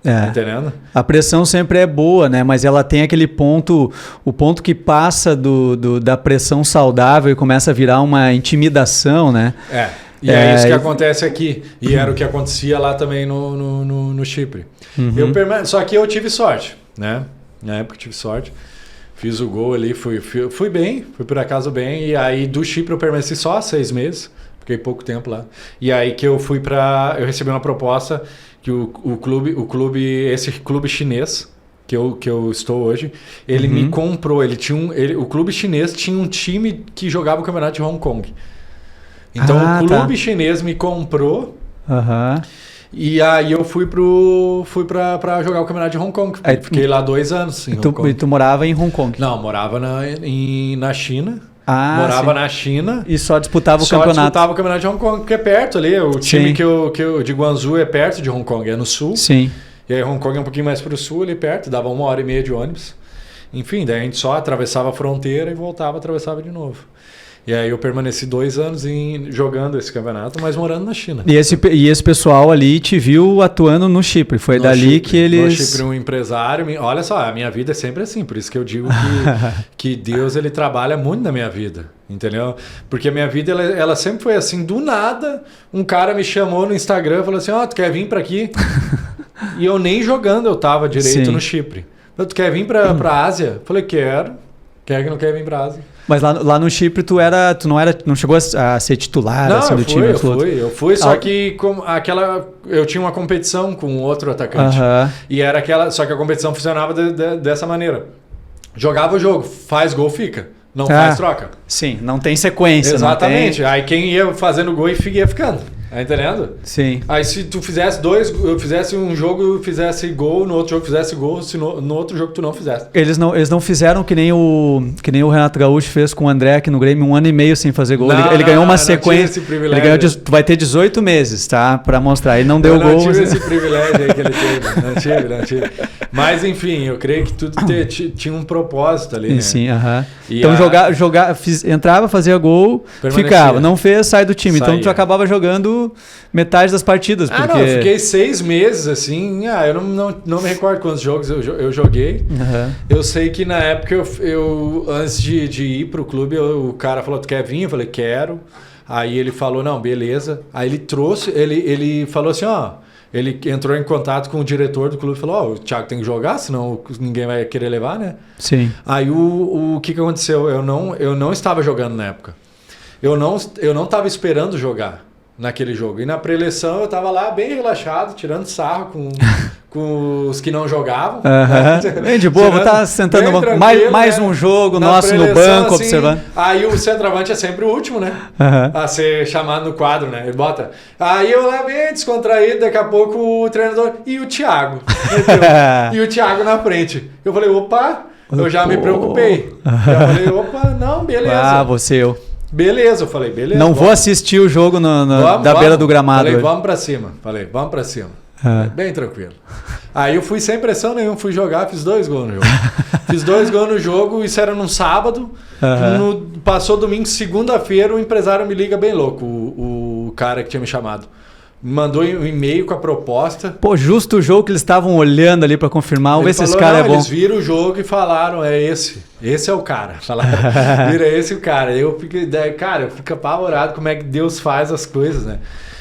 Tá entendendo? A pressão sempre é boa, né? Mas ela tem aquele ponto, o ponto que passa da pressão saudável e começa a virar uma intimidação, né? E é isso que acontece aqui. E era o que acontecia lá também no Chipre. Só que eu tive sorte, né? Na época eu tive sorte. Fiz o gol ali, fui bem, fui por acaso bem. E aí do Chipre eu permaneci só 6 meses. Fiquei pouco tempo lá. E aí que eu recebi uma proposta que esse clube chinês que eu estou hoje, ele me comprou. O clube chinês tinha um time que jogava o campeonato de Hong Kong. Então o clube chinês me comprou. E aí eu fui para jogar o campeonato de Hong Kong. Fiquei lá 2 anos em Hong Kong. E tu morava em Hong Kong? Não, morava na China. Morava na China. E só disputava o campeonato. Só disputava o campeonato de Hong Kong, que é perto ali. O time que eu de Guangzhou é perto de Hong Kong, é no sul. Sim. E aí Hong Kong é um pouquinho mais para o sul, ali perto, dava 1h30 de ônibus. Enfim, daí a gente só atravessava a fronteira e atravessava de novo. E aí eu permaneci 2 anos jogando esse campeonato, mas morando na China. E esse pessoal ali te viu atuando no Chipre? Foi dali Chipre, que eles... No Chipre, um empresário... Olha só, a minha vida é sempre assim. Por isso que eu digo que Deus ele trabalha muito na minha vida. Entendeu? Porque a minha vida ela sempre foi assim. Do nada, um cara me chamou no Instagram e falou assim, tu quer vir para aqui? E eu nem jogando eu tava direito no Chipre. Tu quer vir para a Ásia? Falei, quero. Quer que não quer vir para a Ásia? Mas lá no Chipre tu não chegou a ser titular assim, do time? Eu fui, só que eu tinha uma competição com outro atacante. E era só que a competição funcionava dessa maneira. Jogava o jogo, faz gol, fica. Não faz troca. Sim, não tem sequência. Exatamente. Aí quem ia fazendo gol ia ficando. Tá entendendo? Sim. Aí se tu fizesse eu fizesse um jogo, fizesse gol, no outro jogo fizesse gol, se no outro jogo tu não fizesse. Eles não fizeram que nem o Renato Gaúcho fez com o André aqui no Grêmio, 1 ano e meio sem fazer gol. Ele ganhou uma sequência. Ele ganhou tu vai ter 18 meses, tá? Pra mostrar. Ele não deu gol. Não tive esse privilégio aí que ele teve. Não tive. Mas enfim, eu creio que tudo tinha um propósito ali, né? Sim, Então entrava, fazia gol, ficava. Não fez, sai do time. Então tu acabava jogando metade das partidas. Porque... eu fiquei 6 meses assim. Eu não me recordo quantos jogos eu joguei. Eu sei que na época eu antes de ir pro clube, o cara falou, tu quer vir? Eu falei, quero. Aí ele falou, não, beleza. Aí ele trouxe, ele falou assim, ele entrou em contato com o diretor do clube e falou, o Thiago tem que jogar, senão ninguém vai querer levar, né? Sim. Aí o que aconteceu? Eu não estava jogando na época. Eu não estava esperando jogar naquele jogo. E na pré-eleição eu estava lá bem relaxado, tirando sarro com os que não jogavam. Bem de boa, vou estar sentando mais um jogo nosso no banco, assim, observando. Aí o centroavante é sempre o último, né? A ser chamado no quadro, né? Ele bota. Aí eu lá bem descontraído, daqui a pouco o treinador e o Thiago. E o Thiago na frente. Eu falei, opa, eu já me preocupei. Eu falei, opa, não, beleza. Eu. Beleza, eu falei, beleza. Não vou assistir o jogo da beira do gramado. Falei, vamos pra cima. Bem tranquilo. Aí eu fui sem pressão nenhuma, fui jogar, fiz 2 gols no jogo. Fiz 2 gols no jogo, isso era num sábado. Passou domingo, segunda-feira, o empresário me liga bem louco, o cara que tinha me chamado. Me mandou um e-mail com a proposta. Pô, justo o jogo que eles estavam olhando ali pra confirmar, vamos ver se esse cara é bom. Eles viram o jogo e falaram, é esse é o cara. Falaram, vira esse o cara. Eu fico apavorado como é que Deus faz as coisas, né?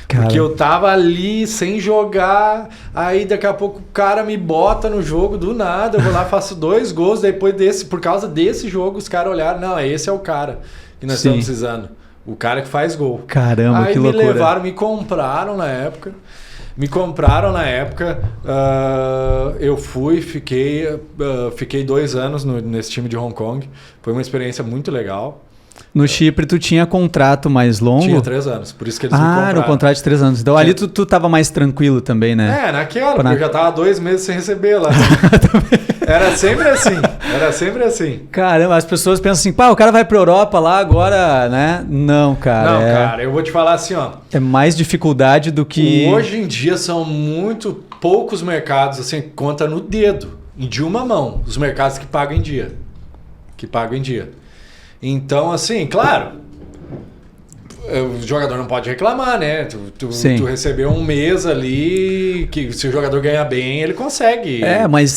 Cara. Porque eu tava ali sem jogar, aí daqui a pouco o cara me bota no jogo do nada, eu vou lá, faço 2 gols, depois por causa desse jogo os caras olharam, não, esse é o cara que nós estamos precisando, o cara que faz gol. Caramba, aí que loucura. Aí me levaram, me compraram na época, eu fui, fiquei 2 anos nesse time de Hong Kong, foi uma experiência muito legal. No Chipre tu tinha contrato mais longo? Tinha 3 anos, por isso que eles me compraram. Era um contrato de 3 anos. Então ali tu tava mais tranquilo também, né? Porque eu já tava 2 meses sem receber lá. Era sempre assim. Caramba, as pessoas pensam assim, o cara vai pra Europa lá agora, né? Não, cara. Não, cara, eu vou te falar assim, ó. É mais dificuldade do que... Hoje em dia são muito poucos mercados, assim, conta no dedo, de uma mão, os mercados que pagam em dia. Então, assim, claro, o jogador não pode reclamar, né? Tu recebeu um mês ali, que se o jogador ganhar bem, ele consegue.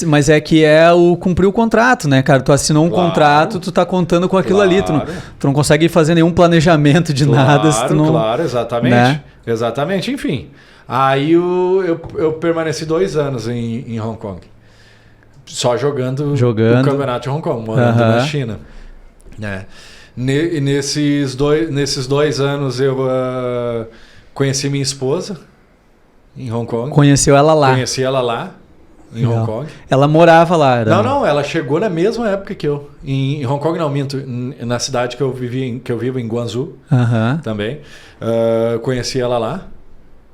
Mas é que o cumprir o contrato, né, cara? Tu assinou um contrato, tu tá contando com aquilo ali. Tu não consegue fazer nenhum planejamento de nada. Se tu não... Claro, exatamente. Né? Exatamente, enfim. Aí eu permaneci 2 anos em Hong Kong. Só jogando o campeonato de Hong Kong, morando na China. Nesses 2 anos eu conheci minha esposa em Hong Kong. Conheceu ela lá? Conheci ela lá, em Hong Kong. Ela morava lá? Não, ela chegou na mesma época que eu. Em Hong Kong não, minto. Na cidade que eu vivo, em Guangzhou, também. Conheci ela lá,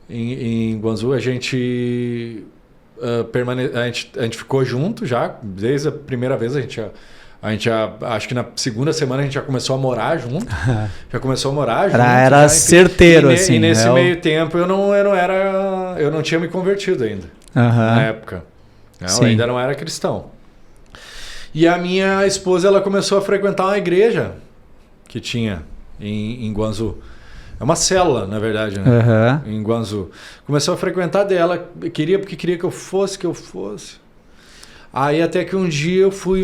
em Guangzhou. A gente ficou junto já, desde a primeira vez acho que na segunda semana a gente já começou a morar junto. Era certeiro, assim. E nesse meio tempo eu não tinha me convertido ainda. Na época. Eu ainda não era cristão. E a minha esposa, ela começou a frequentar uma igreja que tinha em Guangzhou. É uma célula, na verdade, né? Em Guangzhou. Começou a frequentar dela, porque queria que eu fosse. Aí até que um dia eu fui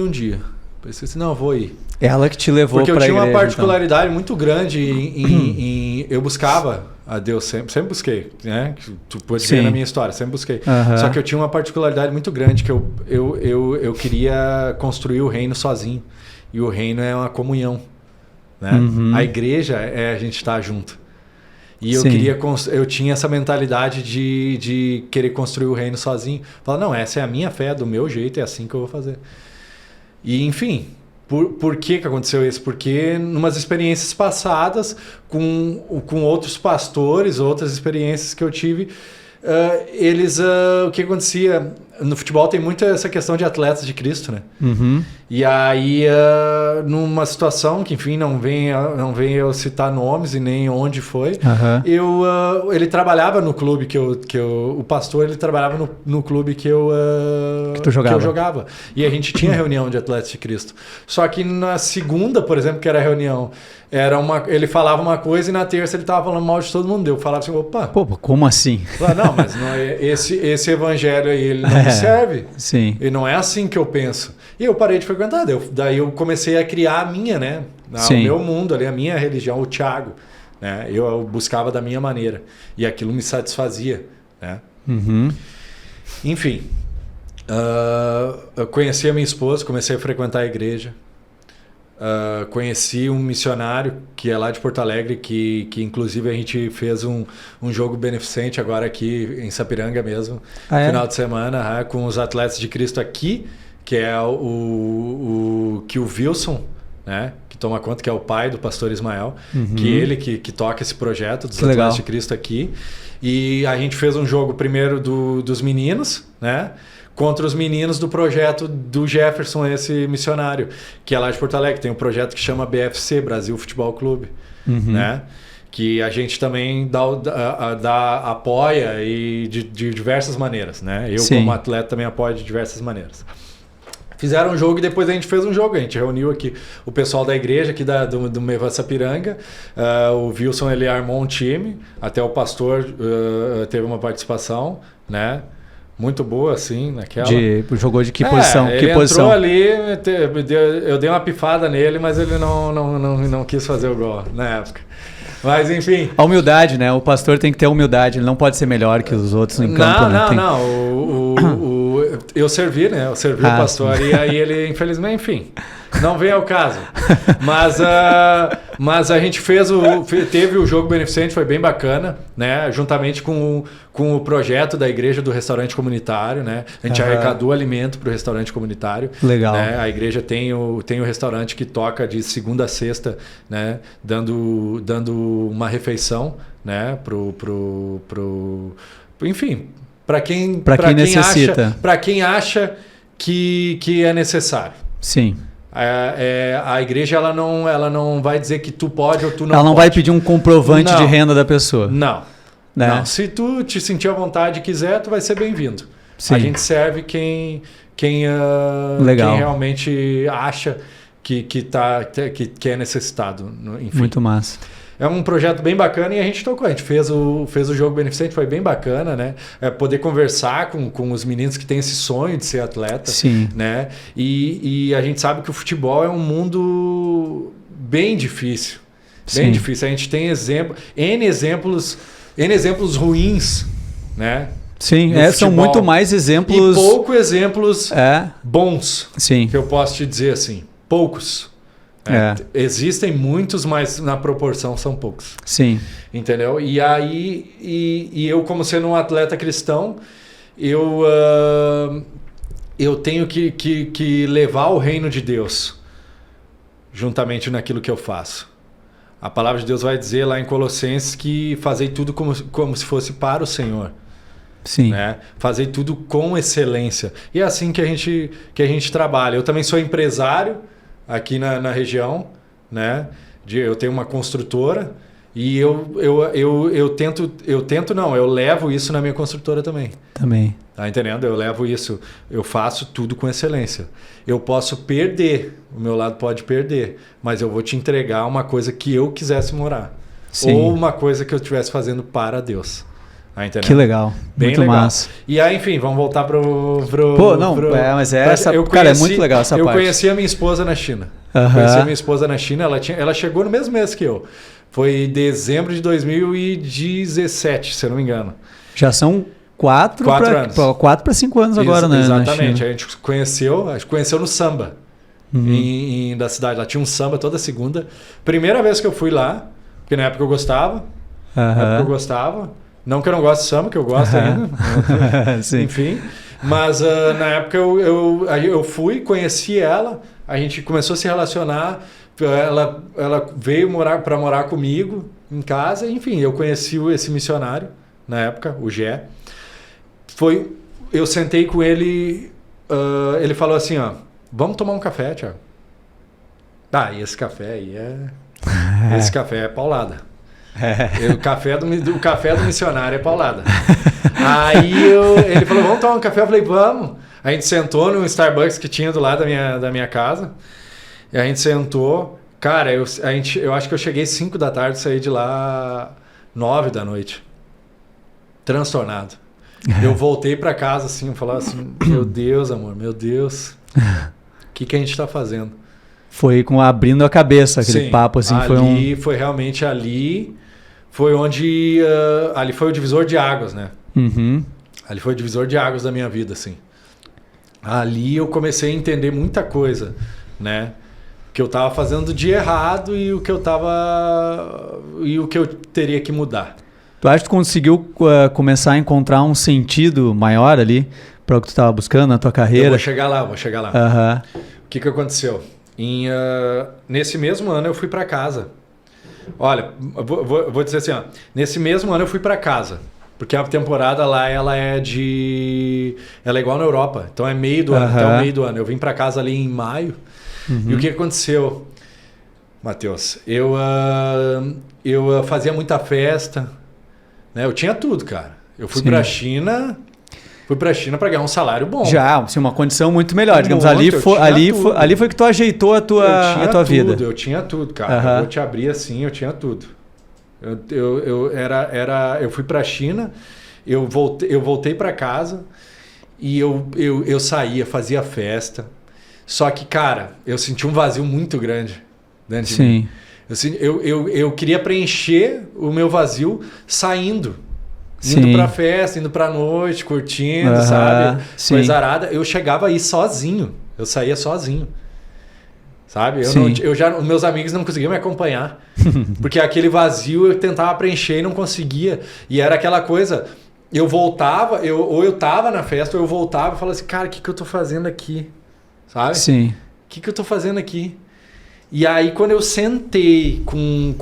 Pensei assim, não, eu vou ir. Ela que te levou para a igreja. Porque eu tinha uma particularidade muito grande em eu buscava a Deus sempre busquei, né? Tu pode ver na minha história, sempre busquei. Só que eu tinha uma particularidade muito grande que eu queria construir o reino sozinho. E o reino é uma comunhão, né? A igreja é a gente estar junto. E eu tinha essa mentalidade de querer construir o reino sozinho. Falar, não, essa é a minha fé, do meu jeito, é assim que eu vou fazer. E, enfim, por que aconteceu isso? Porque numas experiências passadas com outros pastores, outras experiências que eu tive, o que acontecia? No futebol tem muito essa questão de atletas de Cristo, né? E aí, numa situação que, enfim, não vem eu citar nomes e nem onde foi, ele trabalhava no clube o pastor, ele trabalhava no clube que eu jogava. E a gente tinha reunião de atletas de Cristo. Só que na segunda, por exemplo, que era a reunião, ele falava uma coisa e na terça ele estava falando mal de todo mundo. Eu falava assim, opa... Pô, como assim? Não, mas não é, esse evangelho aí, ele não me serve. Sim. E não é assim que eu penso. E eu parei de frequentar. Daí eu comecei a criar a minha, né? O meu mundo ali, a minha religião, o Thiago. Né? Eu buscava da minha maneira. E aquilo me satisfazia. Né? Enfim. Eu conheci a minha esposa, comecei a frequentar a igreja. conheci um missionário que é lá de Porto Alegre, que inclusive a gente fez um jogo beneficente agora aqui em Sapiranga mesmo, final de semana, com os atletas de Cristo aqui, que é o Wilson, né? Que toma conta, que é o pai do pastor Ismael, que ele que toca esse projeto dos atletas de Cristo aqui. E a gente fez um jogo primeiro dos meninos, né? Contra os meninos do projeto do Jefferson, esse missionário, que é lá de Porto Alegre. Tem um projeto que chama BFC, Brasil Futebol Clube, né? Que a gente também apoia e de diversas maneiras, né? Eu, como atleta, também apoio de diversas maneiras. Fizeram um jogo e depois a gente fez um jogo. A gente reuniu aqui o pessoal da igreja aqui do Meva Sapiranga. O Wilson, ele armou um time. Até o pastor teve uma participação, né? Muito boa, assim, naquela. Jogou de que posição? Ele entrou ali, eu dei uma pifada nele, mas ele não quis fazer o gol na época. Mas, enfim... A humildade, né? O pastor tem que ter humildade. Ele não pode ser melhor que os outros em campo. Eu servi, né? Eu servi o pastor e aí ele, infelizmente, enfim, não veio ao caso. Mas a gente teve o jogo beneficente, foi bem bacana, né? Juntamente com o projeto da igreja do restaurante comunitário, né? A gente arrecadou alimento para o restaurante comunitário. Legal. Né? A igreja tem o restaurante que toca de segunda a sexta, né? Dando uma refeição, né? Enfim, para quem necessita, para quem acha que é necessário. Sim. A igreja ela não vai dizer que tu pode ou tu não pode. Ela não vai pedir um comprovante de renda da pessoa. Não. Não. Se tu te sentir à vontade e quiser, tu vai ser bem-vindo. A gente serve quem realmente acha que é necessitado. Enfim. Muito massa. É um projeto bem bacana e a gente tocou. A gente fez o jogo beneficente, foi bem bacana, né? Poder conversar com os meninos que têm esse sonho de ser atleta. Sim. Né? E a gente sabe que o futebol é um mundo bem difícil. Bem difícil. A gente tem N exemplos ruins, né? Sim, são muito mais exemplos... E poucos exemplos bons, que eu posso te dizer assim. Poucos. Existem muitos, mas na proporção são poucos. Sim. Entendeu? E aí, eu como sendo um atleta cristão, eu tenho que levar o reino de Deus juntamente naquilo que eu faço. A palavra de Deus vai dizer lá em Colossenses que fazei tudo como se fosse para o Senhor. Sim. Né? Fazer tudo com excelência. E é assim que a gente trabalha. Eu também sou empresário aqui na região, né? Eu tenho uma construtora e eu levo isso na minha construtora também. Também. Tá entendendo? Eu levo isso, eu faço tudo com excelência. Eu posso perder, o meu lado pode perder, mas eu vou te entregar uma coisa que eu quisesse morar. Sim. Ou uma coisa que eu estivesse fazendo para Deus. Ah, que legal, bem muito legal. Massa. E aí, enfim, vamos voltar mas cara, é muito legal essa parte. Eu conheci a minha esposa na China. Conheci a minha esposa na China, ela chegou no mesmo mês que eu. Foi em dezembro de 2017, se eu não me engano. Já são 4 para 5 anos agora, né? Exatamente, a gente conheceu no samba da cidade. Lá tinha um samba toda segunda. Primeira vez que eu fui lá, porque na época eu gostava. Não que eu não goste de samba, que eu gosto ainda. Enfim. Mas na época eu fui, conheci ela, a gente começou a se relacionar. Ela veio para morar comigo em casa. Enfim, eu conheci esse missionário na época, o Gé. Eu sentei com ele, ele falou assim, vamos tomar um café, Thiago. E esse café aí esse café é paulada. O café do missionário é paulada. Aí ele falou, vamos tomar um café? Eu falei, vamos. A gente sentou no Starbucks que tinha do lado da minha casa. E a gente sentou. Cara, eu acho que eu cheguei 5 da tarde, saí de lá 9 da noite. Transtornado. Eu voltei para casa assim, eu falava assim, meu Deus, amor, meu Deus. O que a gente tá fazendo? Foi abrindo a cabeça aquele papo assim. Foi realmente ali. Foi onde... ali foi o divisor de águas, né? Uhum. Ali foi o divisor de águas da minha vida, assim. Ali eu comecei a entender muita coisa, né? que eu estava fazendo de errado e o que eu teria que mudar. Tu acha que tu conseguiu começar a encontrar um sentido maior ali para o que tu estava buscando na tua carreira? Eu vou chegar lá. Uhum. O que aconteceu? Nesse mesmo ano eu fui para casa. Olha, vou dizer assim, ó, nesse mesmo ano eu fui para casa, porque a temporada lá ela é igual na Europa, então é meio do ano, até o meio do ano. Eu vim para casa ali em maio. E o que aconteceu, Matheus? Eu fazia muita festa, né? Eu tinha tudo, cara. Eu fui para a China. Fui para a China para ganhar um salário bom. Já, assim, uma condição muito melhor. Digamos, ali foi que tu ajeitou a tua vida. Eu tinha tudo, cara. Eu vou te abrir assim, eu tinha tudo. Eu fui para a China, eu voltei para casa e eu saía, fazia festa. Só que, cara, eu senti um vazio muito grande dentro de mim. Eu queria preencher o meu vazio saindo. Indo pra festa, indo pra noite, curtindo, sabe? Coisa arada. Eu chegava aí sozinho. Eu saía sozinho. Sabe? Os meus amigos não conseguiam me acompanhar. Porque aquele vazio eu tentava preencher e não conseguia. E era aquela coisa... Eu voltava, ou eu tava na festa, ou eu voltava e falava assim, cara, o que eu tô fazendo aqui? Sabe? Sim. O que eu tô fazendo aqui? E aí, quando eu sentei com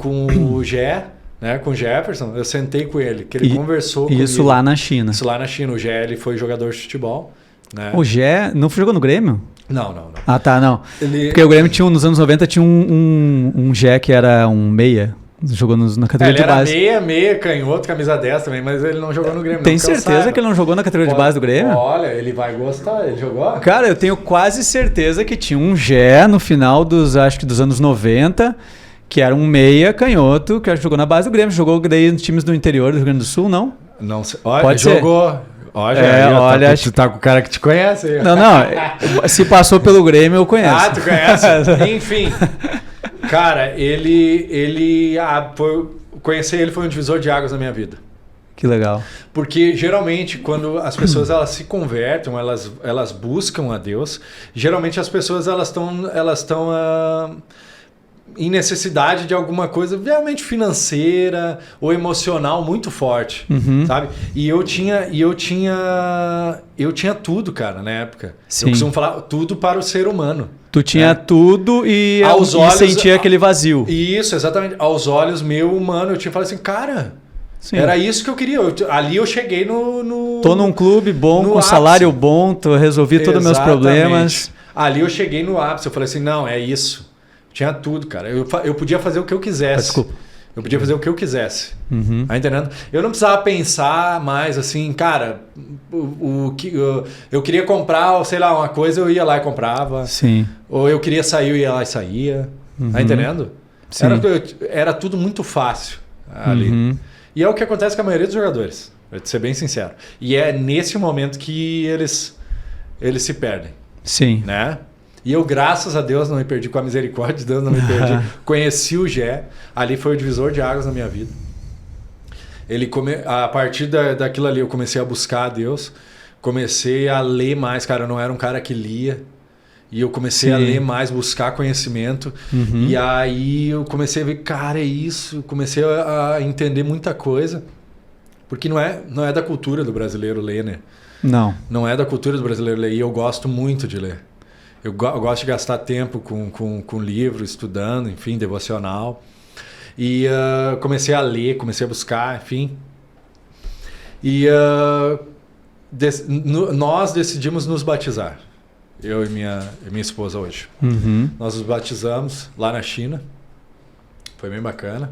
o Gé... Né, com o Jefferson, eu sentei com ele, que ele conversou comigo. Isso lá na China. Isso lá na China. O Gé, ele foi jogador de futebol. Né? O Gé não jogou no Grêmio? Não. Ah, tá, não. Porque o Grêmio tinha, nos anos 90 tinha um Gé que era um meia. Jogou na categoria de base. Ele era meia, canhoto, camisa 10 também, mas ele não jogou no Grêmio. Tem certeza que ele não jogou na categoria de base do Grêmio? Olha, ele vai gostar, ele jogou? Cara, eu tenho quase certeza que tinha um Gé no final dos anos 90... que era um meia canhoto, que jogou na base do Grêmio. Jogou daí nos times do interior do Rio Grande do Sul, não? Não sei. Olha, pode jogou. Olha, tu tá com o cara que te conhece aí. Não. Se passou pelo Grêmio, eu conheço. Ah, tu conhece? Enfim. Cara, conhecer ele foi um divisor de águas na minha vida. Que legal. Porque geralmente quando as pessoas elas se convertem, elas buscam a Deus, geralmente as pessoas elas estão em necessidade de alguma coisa realmente financeira ou emocional muito forte, sabe? E eu tinha tudo, cara, na época. Sim. Eu costumo falar tudo para o ser humano. Tu tinha tudo e sentia aquele vazio. Isso, exatamente. Aos olhos meu humano, eu falado assim, cara, era isso que eu queria. Ali eu cheguei Tô num clube bom, com salário bom, resolvi todos os meus problemas. Ali eu cheguei no ápice, eu falei assim, não, é isso. Tinha tudo, cara. Eu podia fazer o que eu quisesse. Desculpa. Eu podia fazer o que eu quisesse. Tá entendendo? Eu não precisava pensar mais assim, cara, eu queria comprar, sei lá, uma coisa, eu ia lá e comprava. Sim. Ou eu queria sair, eu ia lá e saía. Tá entendendo? Sim. Era tudo muito fácil ali. E é o que acontece com a maioria dos jogadores, pra ser bem sincero. E é nesse momento que eles se perdem. Sim. Né? E eu, graças a Deus, não me perdi, com a misericórdia de Deus, não me perdi. Conheci o Gé, ali foi o divisor de águas na minha vida. A partir daquilo ali, eu comecei a buscar a Deus, comecei a ler mais, cara, eu não era um cara que lia. E eu comecei a ler mais, buscar conhecimento. E aí eu comecei a ver, cara, é isso. Comecei a entender muita coisa. Porque não é da cultura do brasileiro ler, né? Não. Não é da cultura do brasileiro ler. E eu gosto muito de ler. Eu gosto de gastar tempo com livro, estudando, enfim, devocional. E comecei a ler, comecei a buscar, enfim. E nós decidimos nos batizar. Eu e minha esposa hoje. Nós nos batizamos lá na China. Foi bem bacana.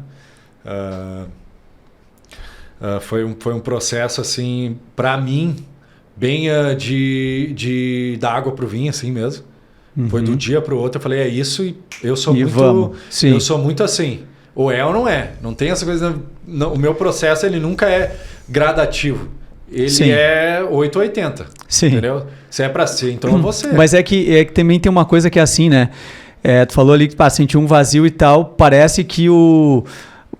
Foi um processo, assim, para mim, bem da água pro vinho, assim mesmo. Foi do dia pro outro. Eu falei, é isso, e eu sou muito assim. Ou é ou não é. Não tem essa coisa... Não, o meu processo, ele nunca é gradativo. Ele é 880. Sim. Entendeu? Se é pra ser, então é você. Mas é que também tem uma coisa que é assim, né? Tu falou ali que sentiu um vazio e tal. Parece que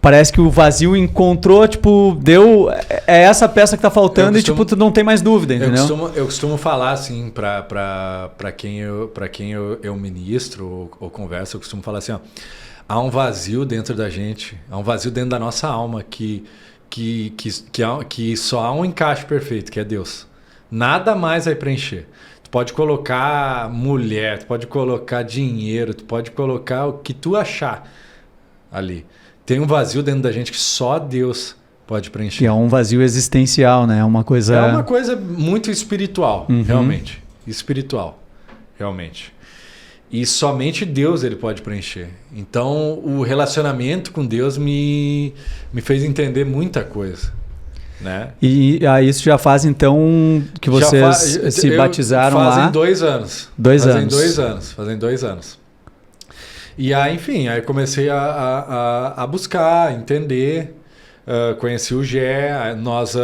parece que o vazio encontrou, tipo, deu... É essa peça que tá faltando e, tipo, tu não tem mais dúvida, entendeu? Eu costumo falar, assim, para quem eu ministro ou converso, eu costumo falar assim, ó, há um vazio dentro da gente, há um vazio dentro da nossa alma que só há um encaixe perfeito, que é Deus. Nada mais vai preencher. Tu pode colocar mulher, tu pode colocar dinheiro, tu pode colocar o que tu achar ali. Tem um vazio dentro da gente que só Deus pode preencher. Que é um vazio existencial, né? É uma coisa muito espiritual, realmente. Espiritual, realmente. E somente Deus ele pode preencher. Então, o relacionamento com Deus me fez entender muita coisa, né? E isso já faz, então, que vocês se batizaram lá? Fazem 2 anos. Fazem 2 anos. E aí, enfim, aí comecei a buscar, entender, conheci o Gé, nós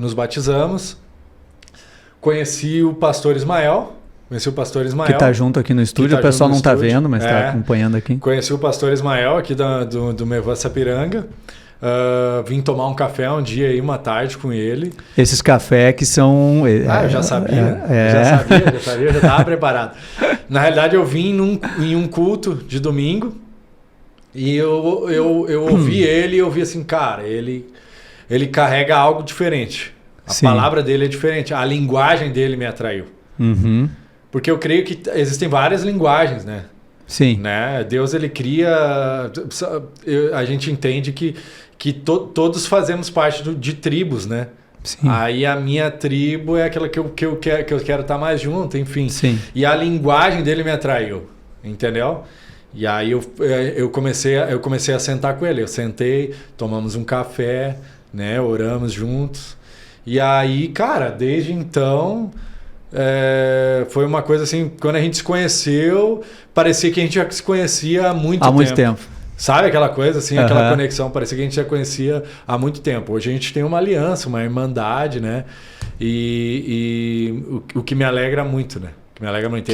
nos batizamos, conheci o pastor Ismael, que está junto aqui no estúdio, o pessoal não está vendo, mas está acompanhando aqui. Conheci o pastor Ismael aqui do Mevan Sapiranga. Vim tomar um café um dia aí, uma tarde com ele. Esses cafés que são... eu já sabia. Já estava preparado. Na realidade, eu vim em um culto de domingo e eu ouvi ele e eu vi assim, cara, ele carrega algo diferente. A palavra dele é diferente. A linguagem dele me atraiu. Porque eu creio que existem várias linguagens, né? Sim. Né? Deus, ele cria... A gente entende que todos fazemos parte de tribos, né? Sim. Aí a minha tribo é aquela que eu quero estar mais junto, enfim. Sim. E a linguagem dele me atraiu, entendeu? E aí eu comecei a sentar com ele. Eu sentei, tomamos um café, né? Oramos juntos. E aí, cara, desde então... foi uma coisa assim, quando a gente se conheceu, parecia que a gente já se conhecia há muito tempo. Sabe aquela coisa assim, aquela conexão, parecia que a gente já conhecia há muito tempo. Hoje a gente tem uma aliança, uma irmandade, né? E o que me alegra muito, né? O que me alegra muito.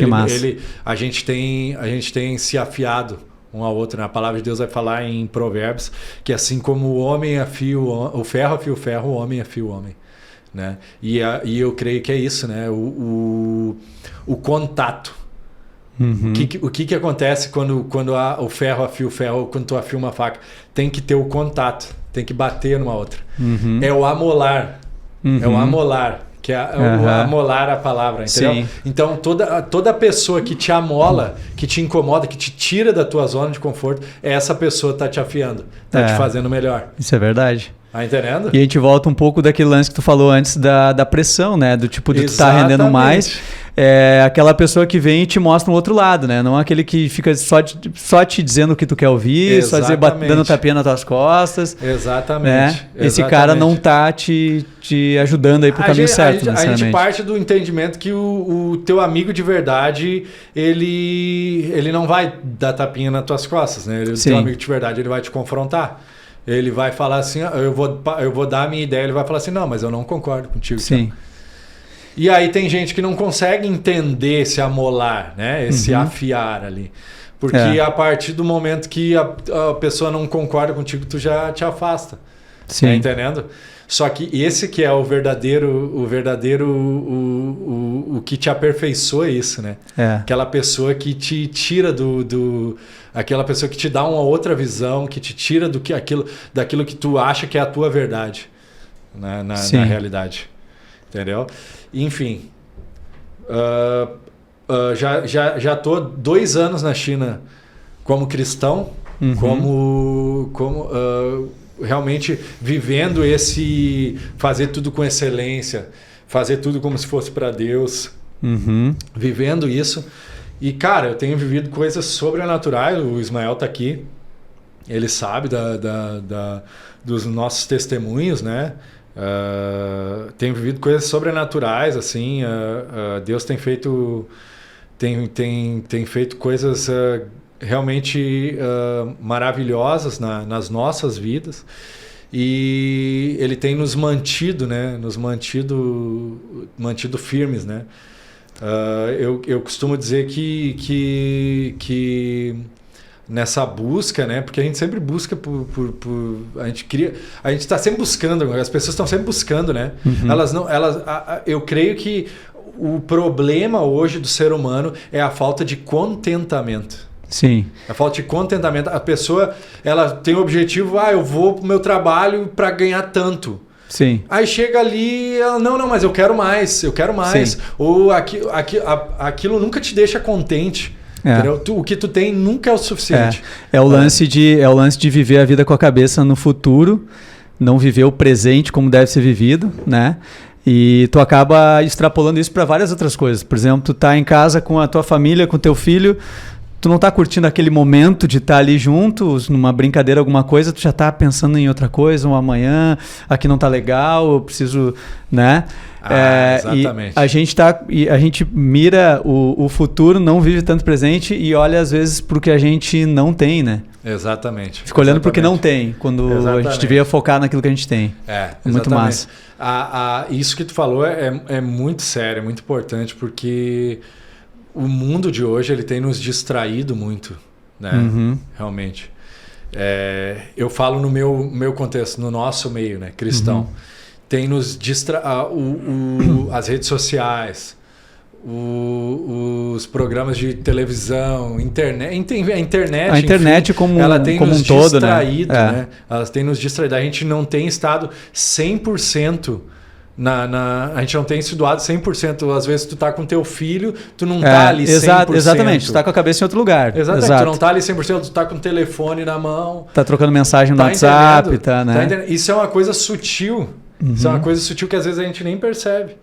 A gente tem se afiado um ao outro, né? A palavra de Deus vai falar em Provérbios que assim como o homem afia o ferro afia o ferro, o homem afia o homem. Né? E eu creio que é isso, né? O contato. O que acontece quando o ferro afia o ferro, quando tu afia uma faca? Tem que ter o contato, tem que bater numa outra. É o amolar. É o amolar, que é o amolar a palavra, entendeu? Sim. Então toda pessoa que te amola, que te incomoda, que te tira da tua zona de conforto, essa pessoa tá te afiando, tá te fazendo melhor. Isso é verdade. Tá entendendo? E a gente volta um pouco daquele lance que tu falou antes da pressão, né? Do tipo de tu tá rendendo mais. É aquela pessoa que vem e te mostra um outro lado, né? Não aquele que fica só te dizendo o que tu quer ouvir, só dizer, dando tapinha nas tuas costas. Exatamente. Né? Esse cara não tá te ajudando aí pro caminho certo, a gente parte do entendimento que o teu amigo de verdade, ele não vai dar tapinha nas tuas costas, né? O teu amigo de verdade, ele vai te confrontar. Ele vai falar assim, eu vou dar a minha ideia, ele vai falar assim, não, mas eu não concordo contigo. Sim. Então. E aí tem gente que não consegue entender esse amolar, né? Esse afiar ali. Porque a partir do momento que a pessoa não concorda contigo, tu já te afasta. Sim. Tá entendendo? Só que esse que é o que te aperfeiçoa isso, né? Aquela pessoa que te tira aquela pessoa que te dá uma outra visão, que te tira daquilo que tu acha que é a tua verdade, né? na realidade. Entendeu? Enfim, já tô 2 anos na China como cristão, como realmente vivendo fazer tudo com excelência, fazer tudo como se fosse para Deus, vivendo isso. E, cara, eu tenho vivido coisas sobrenaturais. O Ismael tá aqui, ele sabe dos nossos testemunhos, né? Tenho vivido coisas sobrenaturais, assim. Deus tem feito coisas realmente maravilhosas nas nossas vidas, e ele tem nos mantido, né? Mantido firmes, né? Eu costumo dizer que nessa busca, né? Porque a gente sempre busca a gente está sempre buscando, as pessoas estão sempre buscando, né? Eu creio que o problema hoje do ser humano é a falta de contentamento. Sim. A falta de contentamento. A pessoa, ela tem o objetivo, eu vou pro meu trabalho para ganhar tanto. Sim. Aí chega ali, ela, não, mas eu quero mais. Sim. Ou aquilo nunca te deixa contente. O que tu tem nunca é o suficiente. É o lance de viver a vida com a cabeça no futuro, não viver o presente como deve ser vivido, né? E tu acaba extrapolando isso para várias outras coisas. Por exemplo, tu tá em casa com a tua família, com o teu filho, tu não tá curtindo aquele momento de estar ali juntos, numa brincadeira, alguma coisa, tu já tá pensando em outra coisa, ou amanhã, aqui não tá legal, eu preciso, né? Exatamente. E a gente mira o futuro, não vive tanto presente e olha às vezes pro que a gente não tem, né? Exatamente. Fica olhando pro que não tem, quando a gente devia focar naquilo que a gente tem. Muito massa. Isso que tu falou é muito sério, é muito importante, porque o mundo de hoje ele tem nos distraído muito, né? Realmente. Eu falo no meu contexto, no nosso meio, né, cristão. Tem nos as redes sociais, os programas de televisão, internet. A internet, enfim, como um todo, né? Elas têm nos distraído. A gente não tem estado 100%. A gente não tem se doado 100%. Às vezes tu tá com teu filho, tu não tá ali 100%. Exatamente, tu tá com a cabeça em outro lugar. Exatamente, tu não tá ali 100%, tu tá com o telefone na mão. Tá trocando mensagem no WhatsApp, né? Tá, isso é uma coisa sutil. Isso é uma coisa sutil que às vezes a gente nem percebe.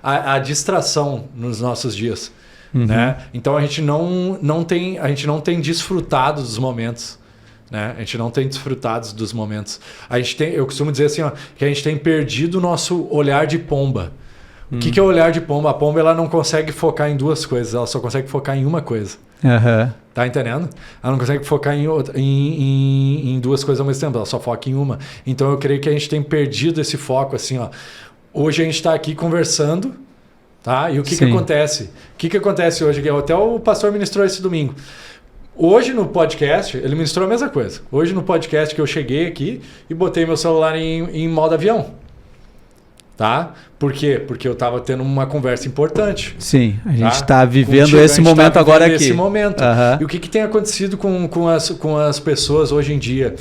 A distração nos nossos dias. Né? Então a gente não tem desfrutado dos momentos. Né? A gente não tem desfrutado dos momentos. Eu costumo dizer assim, que a gente tem perdido o nosso olhar de pomba. O que é o olhar de pomba? A pomba ela não consegue focar em duas coisas, ela só consegue focar em uma coisa. Tá entendendo? Ela não consegue focar em duas coisas ao mesmo tempo, ela só foca em uma. Então eu creio que a gente tem perdido esse foco assim, Hoje a gente está aqui conversando, tá? E o que acontece? O que acontece hoje? Até o pastor ministrou esse domingo. Hoje no podcast, ele ministrou a mesma coisa. Hoje no podcast que eu cheguei aqui e botei meu celular em modo avião. Tá? Por quê? Porque eu estava tendo uma conversa importante. Sim, a gente está vivendo esse momento agora aqui. Esse momento. E o que tem acontecido com as pessoas hoje em dia?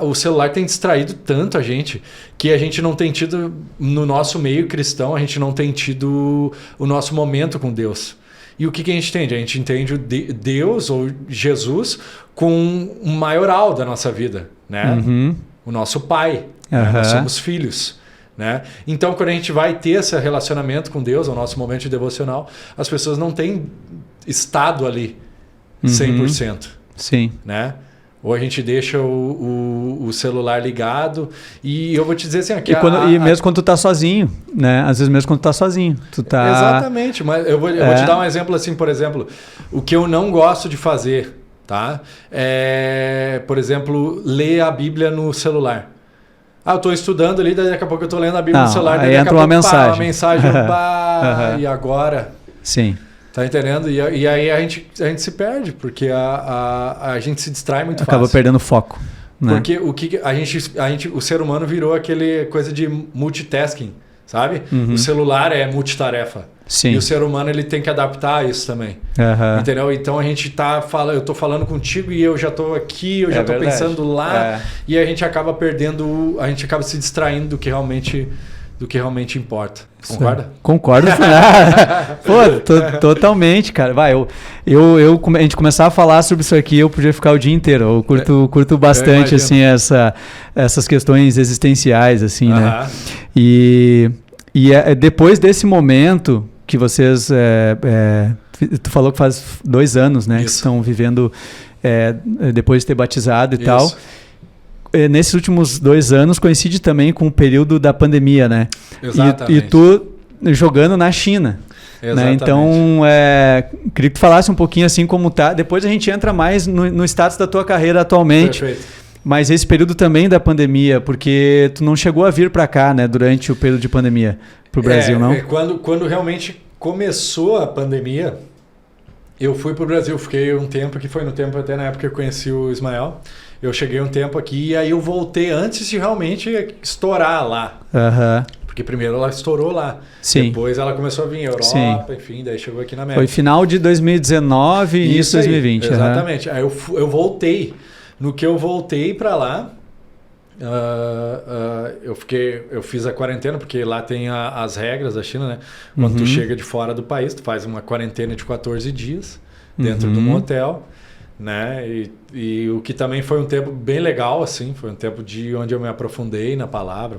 O celular tem distraído tanto a gente que a gente não tem tido, no nosso meio cristão, a gente não tem tido o nosso momento com Deus. E o que a gente entende? A gente entende Deus ou Jesus com o maioral da nossa vida, né? O nosso pai. Né? Nós somos filhos. Né? Então, quando a gente vai ter esse relacionamento com Deus, o nosso momento de devocional, as pessoas não têm estado ali 100%. Sim. Né? Ou a gente deixa o celular ligado e eu vou te dizer assim... mesmo quando tu tá sozinho, né? Às vezes mesmo quando tu tá sozinho. Exatamente, mas eu vou te dar um exemplo assim, por exemplo, o que eu não gosto de fazer, tá? Por exemplo, ler a Bíblia no celular. Eu estou estudando ali, daqui a pouco eu estou lendo a Bíblia no celular, aí entra uma mensagem. Uma mensagem, e agora? Sim. Tá entendendo? E aí a gente se perde, porque a gente se distrai muito fácil. Acaba perdendo foco. Né? Porque o ser humano virou aquele coisa de multitasking, sabe? O celular é multitarefa. Sim. E o ser humano ele tem que adaptar a isso também. Entendeu? Então a gente eu tô falando contigo e eu já tô aqui, eu já tô pensando lá. E a gente acaba a gente acaba se distraindo do que realmente importa. Concorda? Concordo. Totalmente, cara. A gente começar a falar sobre isso aqui, eu podia ficar o dia inteiro. Eu curto bastante assim, essas questões existenciais, assim, né? E depois desse momento que vocês... tu falou que faz 2 anos, né? Isso. Que estão vivendo depois de ter batizado e tal. Nesses últimos 2 anos coincide também com o período da pandemia, né? Exatamente. E tu jogando na China. Né? Então, queria que tu falasse um pouquinho assim como tá. Depois a gente entra mais no status da tua carreira atualmente. Perfeito. Mas esse período também da pandemia, porque tu não chegou a vir para cá, né? Durante o período de pandemia, para o Brasil, não? Quando realmente começou a pandemia, eu fui pro Brasil, fiquei um tempo, que foi no tempo até na época que eu conheci o Ismael. Eu cheguei um tempo aqui e aí eu voltei antes de realmente estourar lá. Porque primeiro ela estourou lá. Sim. Depois ela começou a vir Europa, sim. Enfim, daí chegou aqui na América. Foi final de 2019 e início de 2020. Exatamente. Aí eu voltei. No que eu voltei para lá, eu fiz a quarentena, porque lá tem as regras da China, né? Quando tu chega de fora do país, tu faz uma quarentena de 14 dias dentro de um hotel, né? E o que também foi um tempo bem legal, assim, foi um tempo onde eu me aprofundei na palavra,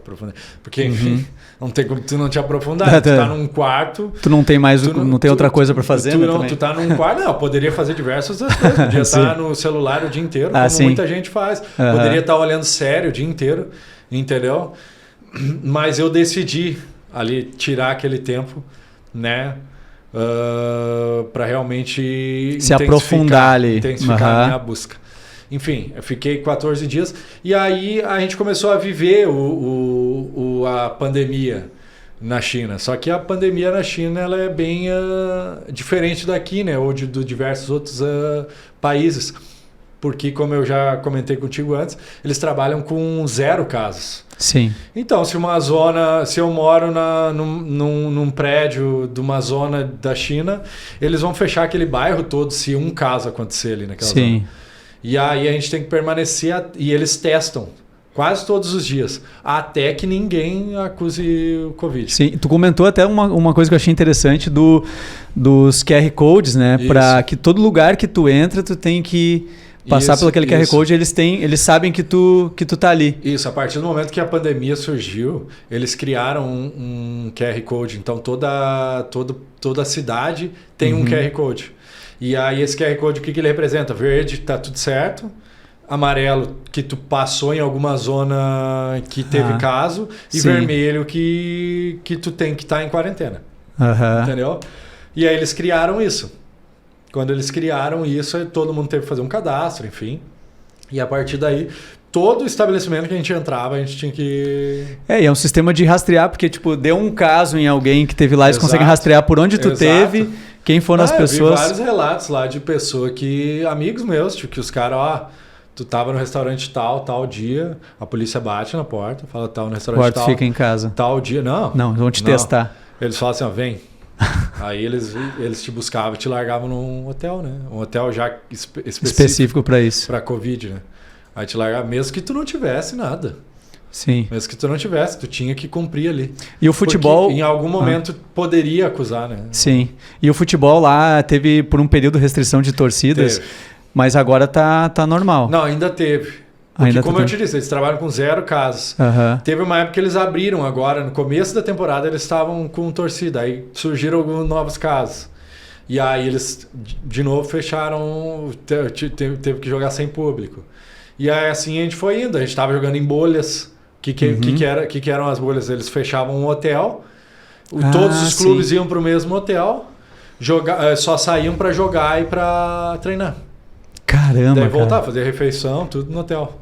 porque enfim, não tem como tu não te aprofundar, tu tá num quarto, tu não tem mais, não tem outra coisa para fazer, tu tá num quarto, não, poderia fazer diversas coisas, podia estar no celular o dia inteiro, como muita gente faz, poderia estar olhando sério o dia inteiro, entendeu? Mas eu decidi ali tirar aquele tempo, né? Para realmente se aprofundar ali, intensificar a minha busca. Enfim, eu fiquei 14 dias e aí a gente começou a viver a pandemia na China. Só que a pandemia na China ela é bem diferente daqui, né? Ou de diversos outros países. Porque, como eu já comentei contigo antes, eles trabalham com 0 casos. Sim. Então, se eu moro num prédio de uma zona da China, eles vão fechar aquele bairro todo se um caso acontecer ali naquela zona. E aí a gente tem que permanecer e eles testam quase todos os dias, até que ninguém acuse o Covid. Sim, tu comentou até uma coisa que eu achei interessante dos QR Codes, né? Para que todo lugar que tu entra, tu tem que passar pelo aquele QR Code, eles sabem que tu tá ali. Isso, a partir do momento que a pandemia surgiu, eles criaram um QR Code. Então toda cidade tem um QR Code. E aí esse QR Code, o que ele representa? Verde, tá tudo certo. Amarelo, que tu passou em alguma zona que teve caso. E vermelho, que tu tem que estar em quarentena. Entendeu? E aí eles criaram isso. Quando eles criaram isso, todo mundo teve que fazer um cadastro, enfim. E a partir daí, todo estabelecimento que a gente entrava, a gente tinha que... E é um sistema de rastrear, porque tipo, deu um caso em alguém que teve lá, eles conseguem rastrear por onde tu teve, quem foram as pessoas. Eu vi vários relatos lá de pessoa amigos meus, tipo, que os caras, tu tava no restaurante tal dia, a polícia bate na porta, fala, tá no restaurante tal. Fica em casa. Tal dia, não, vão te testar. Eles falam assim, vem. Aí eles te buscavam e te largavam num hotel, né? Um hotel já específico para isso. Para Covid, né? Aí te largavam, mesmo que tu não tivesse nada. Sim. Mesmo que tu não tivesse, tu tinha que cumprir ali. E o futebol... Porque em algum momento poderia acusar, né? Sim. E o futebol lá teve por um período restrição de torcidas, mas agora tá normal. Não, ainda teve. Porque, como eu te disse, eles trabalham com 0 casos. Teve uma época que eles abriram agora, no começo da temporada, eles estavam com torcida. Aí surgiram alguns novos casos. E aí eles, de novo, fecharam, teve que jogar sem público. E aí assim a gente foi indo. A gente estava jogando em bolhas. O que eram as bolhas? Eles fechavam um hotel. Todos os clubes iam para o mesmo hotel. Só saíam para jogar e para treinar. Caramba, daí voltar, fazer refeição, tudo no hotel.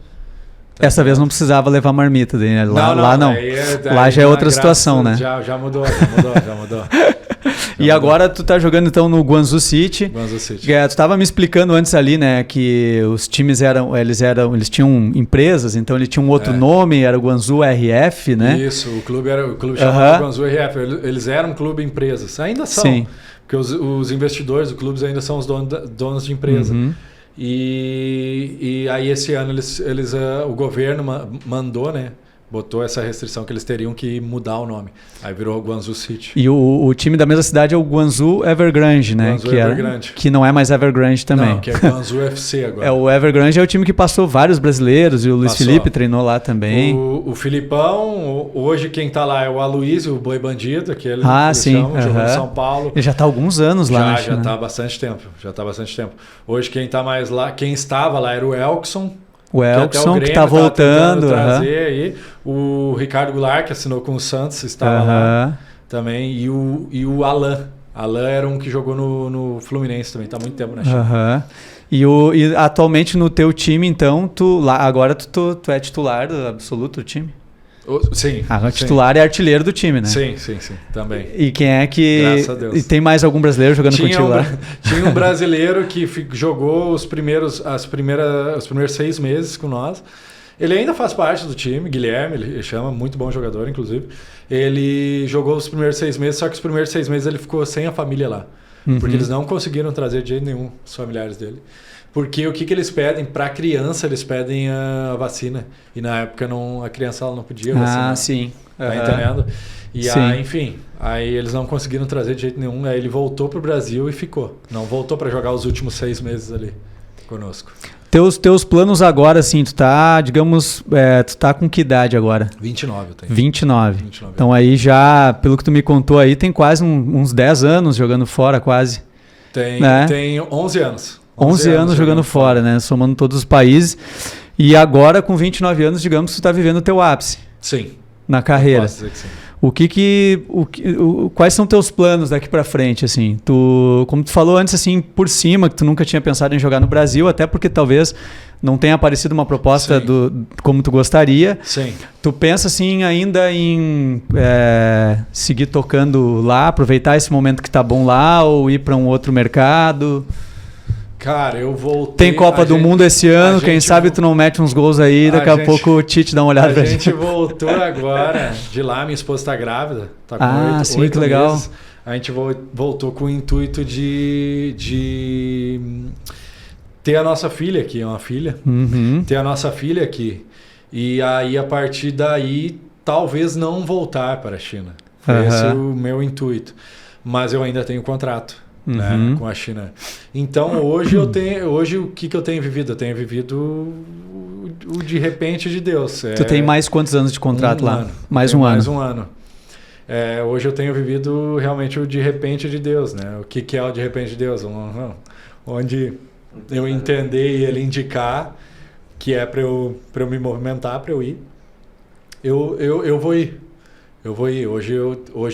Essa vez não precisava levar marmita, né? Lá não. Lá já é outra situação, né? Já mudou. E agora tu tá jogando então no Guangzhou City. Tu tava me explicando antes ali, né, que os times eles tinham empresas, então ele tinha um outro nome, era o Guangzhou RF, né? Isso, o clube chamava Guangzhou RF. Eles eram um clube empresas, ainda são. Sim. Porque os investidores do clube ainda são os donos de empresa. E aí esse ano o governo mandou, né? Botou essa restrição que eles teriam que mudar o nome. Aí virou o Guangzhou City. E o time da mesma cidade é o Guangzhou Evergrande, né? Guangzhou Evergrande. Que não é mais Evergrande também. Não, que é Guangzhou FC agora. O Evergrande é o time que passou vários brasileiros e o Luiz Felipe treinou lá também. O Filipão, hoje quem tá lá é o Aloysio, o Boi Bandido, aquele sim. Jogou em São Paulo. Ele já tá há alguns anos lá, né? Já tá há bastante tempo. Hoje quem tá mais lá, quem estava lá era o Elkson. O Elkson, que tá voltando. Trazer aí. O Ricardo Goulart, que assinou com o Santos, estava lá também. E o Alain. Alain era um que jogou no Fluminense também. Tá há muito tempo na China. E atualmente no teu time, então, agora tu é titular absoluto do time? Sim. O titular é artilheiro do time, né? Sim, também. E quem é que... Graças a Deus. E tem mais algum brasileiro jogando contigo lá? Tinha um brasileiro que jogou os primeiros 6 meses com nós. Ele ainda faz parte do time, Guilherme, ele chama, muito bom jogador, inclusive. Ele jogou os primeiros 6 meses, só que os primeiros 6 meses ele ficou sem a família lá. Porque eles não conseguiram trazer de jeito nenhum os familiares dele. Porque o que eles pedem? Para criança, eles pedem a vacina. E na época a criança ela não podia vacinar. Sim. Tá entendendo? E aí, enfim, aí eles não conseguiram trazer de jeito nenhum. Aí ele voltou pro Brasil e ficou. Não voltou para jogar os últimos 6 meses ali conosco. Teus planos agora, assim, tu tá, digamos, tu tá com que idade agora? 29 eu tenho. 29. Então aí já, pelo que tu me contou aí, tem quase uns 10 anos jogando fora, quase. Tem 11 anos. 11 anos jogando fora, né? Somando todos os países. E agora, com 29 anos, digamos que tu tá vivendo o teu ápice. Sim. Na carreira. Posso dizer que sim. Quais são teus planos daqui para frente, assim? Como tu falou antes, assim, por cima, que tu nunca tinha pensado em jogar no Brasil, até porque talvez não tenha aparecido uma proposta como tu gostaria. Sim. Tu pensa, assim, ainda em seguir tocando lá, aproveitar esse momento que tá bom lá, ou ir para um outro mercado? Cara, eu voltei... Tem Copa do Mundo esse ano, quem sabe tu não mete uns gols aí, daqui a pouco o Tite dá uma olhada pra gente. A gente voltou agora de lá, minha esposa tá grávida, tá com 8 que legal. meses. A gente voltou com o intuito de ter a nossa filha aqui, é uma filha, ter a nossa filha aqui. E aí, a partir daí, talvez não voltar para a China. Esse é o meu intuito. Mas eu ainda tenho contrato. Né, com a China. Então hoje o que eu tenho vivido? Eu tenho vivido o de repente de Deus. Tu tem mais quantos anos de contrato lá? Ano. Mais um ano. Mais um ano. Hoje eu tenho vivido realmente o de repente de Deus, né? O que é o de repente de Deus? Onde eu entender e ele indicar que é para eu me movimentar, para eu ir. Eu vou ir. Eu vou ir. Hoje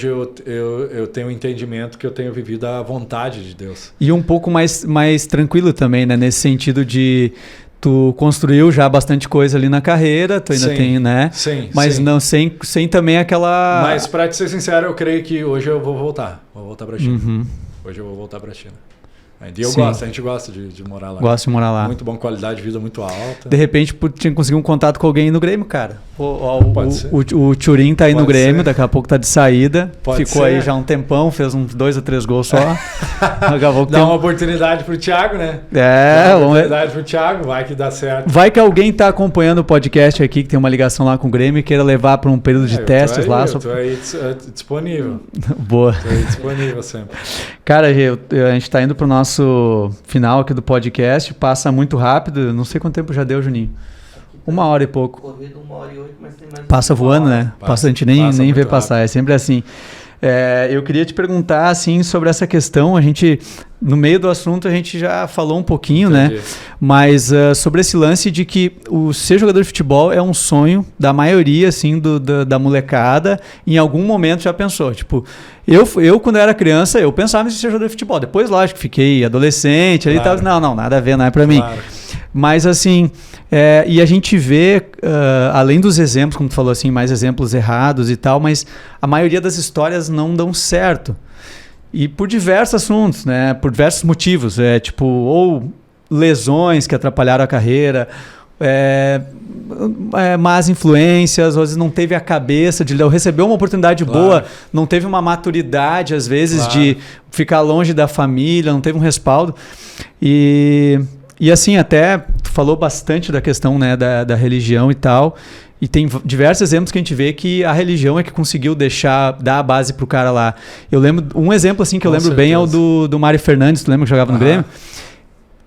eu tenho um entendimento que eu tenho vivido a vontade de Deus. E um pouco mais tranquilo também, né? Nesse sentido de tu construiu já bastante coisa ali na carreira, tu ainda tem, né? Sim. Mas não sem também aquela... Mas para te ser sincero, eu creio que hoje eu vou voltar. Vou voltar para a China. Hoje eu vou voltar para a China. E a gente gosta de morar lá. Gosta de morar lá. Muito bom, qualidade de vida muito alta. De repente, tinha que conseguir um contato com alguém no Grêmio, cara. O Turim tá aí no Grêmio, daqui a pouco tá de saída. Ficou aí já um tempão, fez uns 2 ou 3 gols só. Dá uma oportunidade pro Thiago, né? Dá uma oportunidade pro Thiago, vai que dá certo. Vai que alguém tá acompanhando o podcast aqui, que tem uma ligação lá com o Grêmio e queira levar para um período de testes lá. Eu tô aí disponível. Boa. Tô aí disponível sempre. Cara, a gente tá indo pro nosso final aqui do podcast, passa muito rápido. Não sei quanto tempo já deu, Juninho. 1 hora e pouco. Corrido 1h08, mas tem mais. Passa voando, né? A gente nem vê passar, é sempre assim. Eu queria te perguntar assim sobre essa questão. A gente, no meio do assunto, a gente já falou um pouquinho, né? Mas sobre esse lance de que o ser jogador de futebol é um sonho da maioria, assim, da molecada. Em algum momento já pensou, tipo, eu quando era criança, eu pensava em ser jogador de futebol. Depois, lógico, fiquei adolescente ali e tal. Não, nada a ver, não é pra mim. Mas assim, e a gente vê, além dos exemplos, como tu falou assim, mais exemplos errados e tal, mas a maioria das histórias não dão certo. E por diversos assuntos, né? Por diversos motivos. Tipo, ou lesões que atrapalharam a carreira, más influências, às vezes não teve a cabeça de receber uma oportunidade boa, não teve uma maturidade, às vezes, de ficar longe da família, não teve um respaldo. E assim, até tu falou bastante da questão, né, da religião e tal, e tem diversos exemplos que a gente vê que a religião é que conseguiu dar a base pro cara lá. Eu lembro, um exemplo assim que eu lembro bem é o do Mário Fernandes, tu lembra que jogava no Grêmio?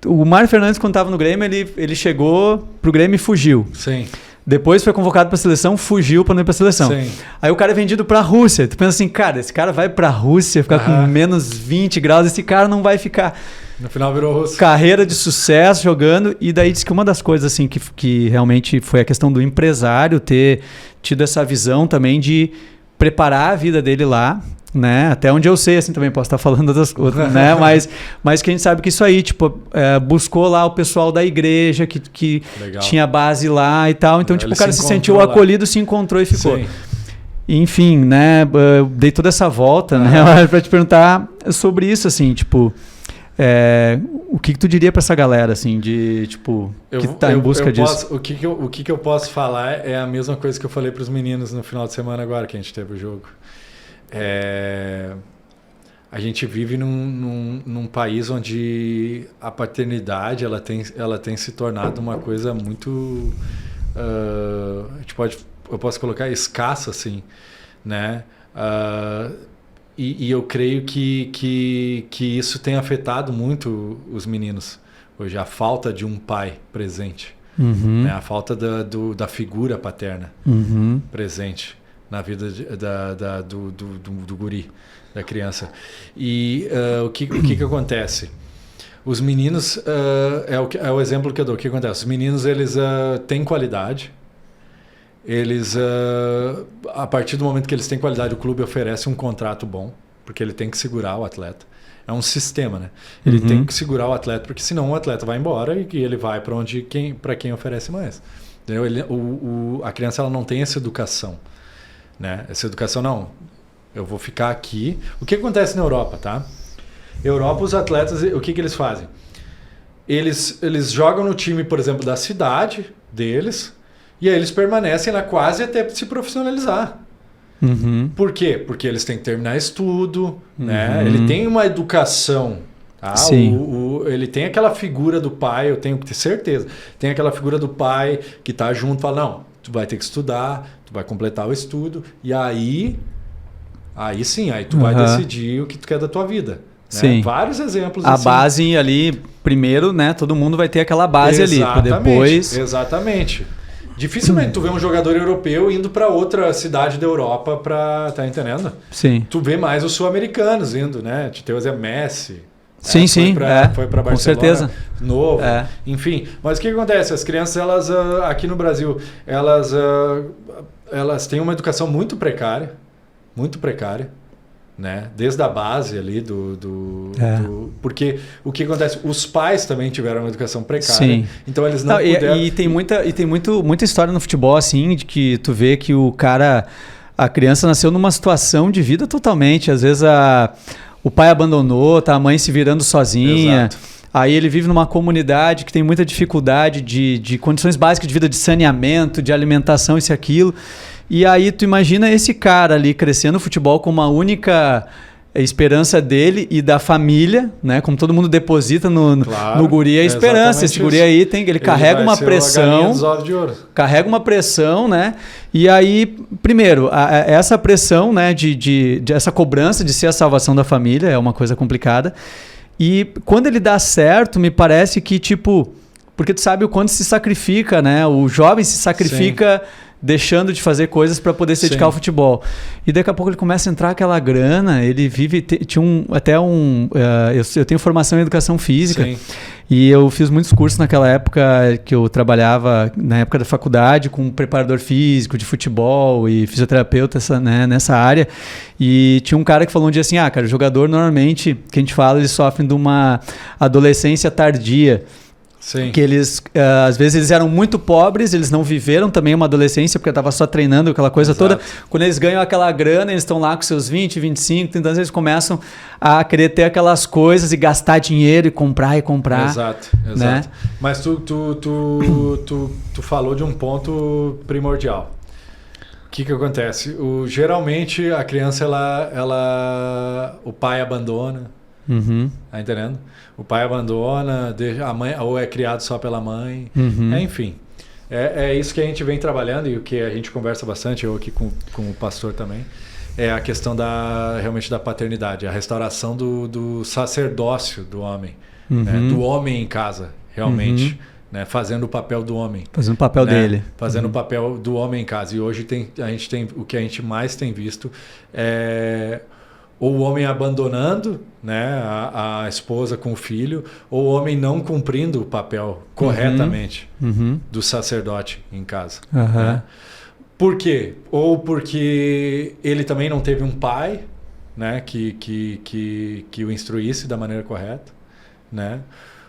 O Mário Fernandes, quando estava no Grêmio, ele chegou pro Grêmio e fugiu. Sim. Depois foi convocado para a seleção, fugiu para não ir para a seleção. Sim. Aí o cara é vendido para a Rússia. Tu pensa assim, cara, esse cara vai para a Rússia, ficar com menos 20 graus, esse cara não vai ficar... No final virou russo. Carreira de sucesso jogando. E daí diz que uma das coisas assim que realmente foi a questão do empresário ter tido essa visão também de preparar a vida dele lá, né? Até onde eu sei, assim, também posso estar falando outras coisas, né? Mas que a gente sabe que isso aí, tipo, buscou lá o pessoal da igreja que tinha base lá e tal. Então, tipo, o cara se sentiu acolhido, se encontrou e ficou. Sim. Enfim, né? Eu dei toda essa volta, né? Para te perguntar sobre isso, assim, tipo... o que tu diria para essa galera, assim, de, tipo, que tá em busca disso? O que eu posso falar é a mesma coisa que eu falei para os meninos no final de semana agora que a gente teve o jogo. A gente vive num país onde a paternidade ela tem se tornado uma coisa muito... eu posso colocar escassa, assim, né? E eu creio que isso tem afetado muito os meninos hoje, a falta de um pai presente, né? A falta da figura paterna presente na vida do guri, da criança. E o que acontece? Os meninos, é o exemplo que eu dou. O que acontece? Os meninos, eles têm qualidade. Eles, a partir do momento que eles têm qualidade, o clube oferece um contrato bom, porque ele tem que segurar o atleta. É um sistema, né? Ele tem que segurar o atleta, porque senão o atleta vai embora e ele vai para quem oferece mais. Entendeu? A criança ela não tem essa educação, né? Essa educação, não. Eu vou ficar aqui. O que acontece na Europa, tá? Europa, os atletas, o que eles fazem? Eles jogam no time, por exemplo, da cidade deles, e aí eles permanecem lá quase até se profissionalizar. Por quê? Porque eles têm que terminar estudo, né? Ele tem uma educação. Tá? Ele tem aquela figura do pai, eu tenho que ter certeza. Tem aquela figura do pai que está junto e fala, não, tu vai ter que estudar, tu vai completar o estudo, e aí sim, aí tu vai decidir o que tu quer da tua vida. Né? Sim. Vários exemplos a base ali, primeiro, né? Todo mundo vai ter aquela base ali, para depois... Exatamente. Dificilmente tu vê um jogador europeu indo para outra cidade da Europa para... Tá entendendo? Sim. Tu vê mais os sul-americanos indo, né? Tu tem o Messi. Sim, foi para Barcelona. Com certeza. Novo. Enfim. Mas o que acontece? As crianças, elas aqui no Brasil, elas têm uma educação muito precária. Muito precária. Né? Desde a base ali porque o que acontece? Os pais também tiveram uma educação precária. Sim. Então eles não puderam... E tem muita história no futebol assim, de que tu vê que a criança nasceu numa situação de vida totalmente. Às vezes o pai abandonou, tá a mãe se virando sozinha. Exato. Aí ele vive numa comunidade que tem muita dificuldade de condições básicas de vida, de saneamento, de alimentação, isso e aquilo. E aí tu imagina esse cara ali crescendo no futebol com uma única esperança dele e da família, né? Como todo mundo deposita no guri a esperança. Esse guri aí ele carrega uma pressão. Carrega uma pressão, né? E aí, primeiro, essa pressão, né, de essa cobrança de ser a salvação da família é uma coisa complicada. E quando ele dá certo, me parece que, tipo... Porque tu sabe o quanto se sacrifica, né? O jovem se sacrifica... Sim. Deixando de fazer coisas para poder se dedicar ao futebol. E daqui a pouco ele começa a entrar aquela grana, ele vive... Eu tenho formação em educação física. Sim. E eu fiz muitos cursos naquela época que eu trabalhava, na época da faculdade, com preparador físico de futebol e fisioterapeuta nessa área. E tinha um cara que falou um dia assim, cara, o jogador normalmente, que a gente fala, eles sofrem de uma adolescência tardia. Sim. Que eles, às vezes eles eram muito pobres, eles não viveram também uma adolescência, porque estava só treinando aquela coisa toda. Quando eles ganham aquela grana, eles estão lá com seus 20, 25, 30 anos, eles começam a querer ter aquelas coisas e gastar dinheiro e comprar. Exato. Né? Mas tu falou de um ponto primordial. O que acontece? Geralmente a criança, o pai abandona. Tá entendendo? O pai abandona, deixa a mãe, ou é criado só pela mãe. Enfim, é isso que a gente vem trabalhando e o que a gente conversa bastante, eu aqui com o pastor também, é a questão realmente da paternidade, a restauração do sacerdócio do homem, né? Do homem em casa, realmente. Né? Fazendo o papel do homem. Fazendo o papel dele. Fazendo o papel do homem em casa. E hoje a gente tem o que a gente mais tem visto é... ou o homem abandonando, né, a esposa com o filho, ou o homem não cumprindo o papel corretamente do sacerdote em casa. Né? Por quê? Ou porque ele também não teve um pai, né, que o instruísse da maneira correta, né?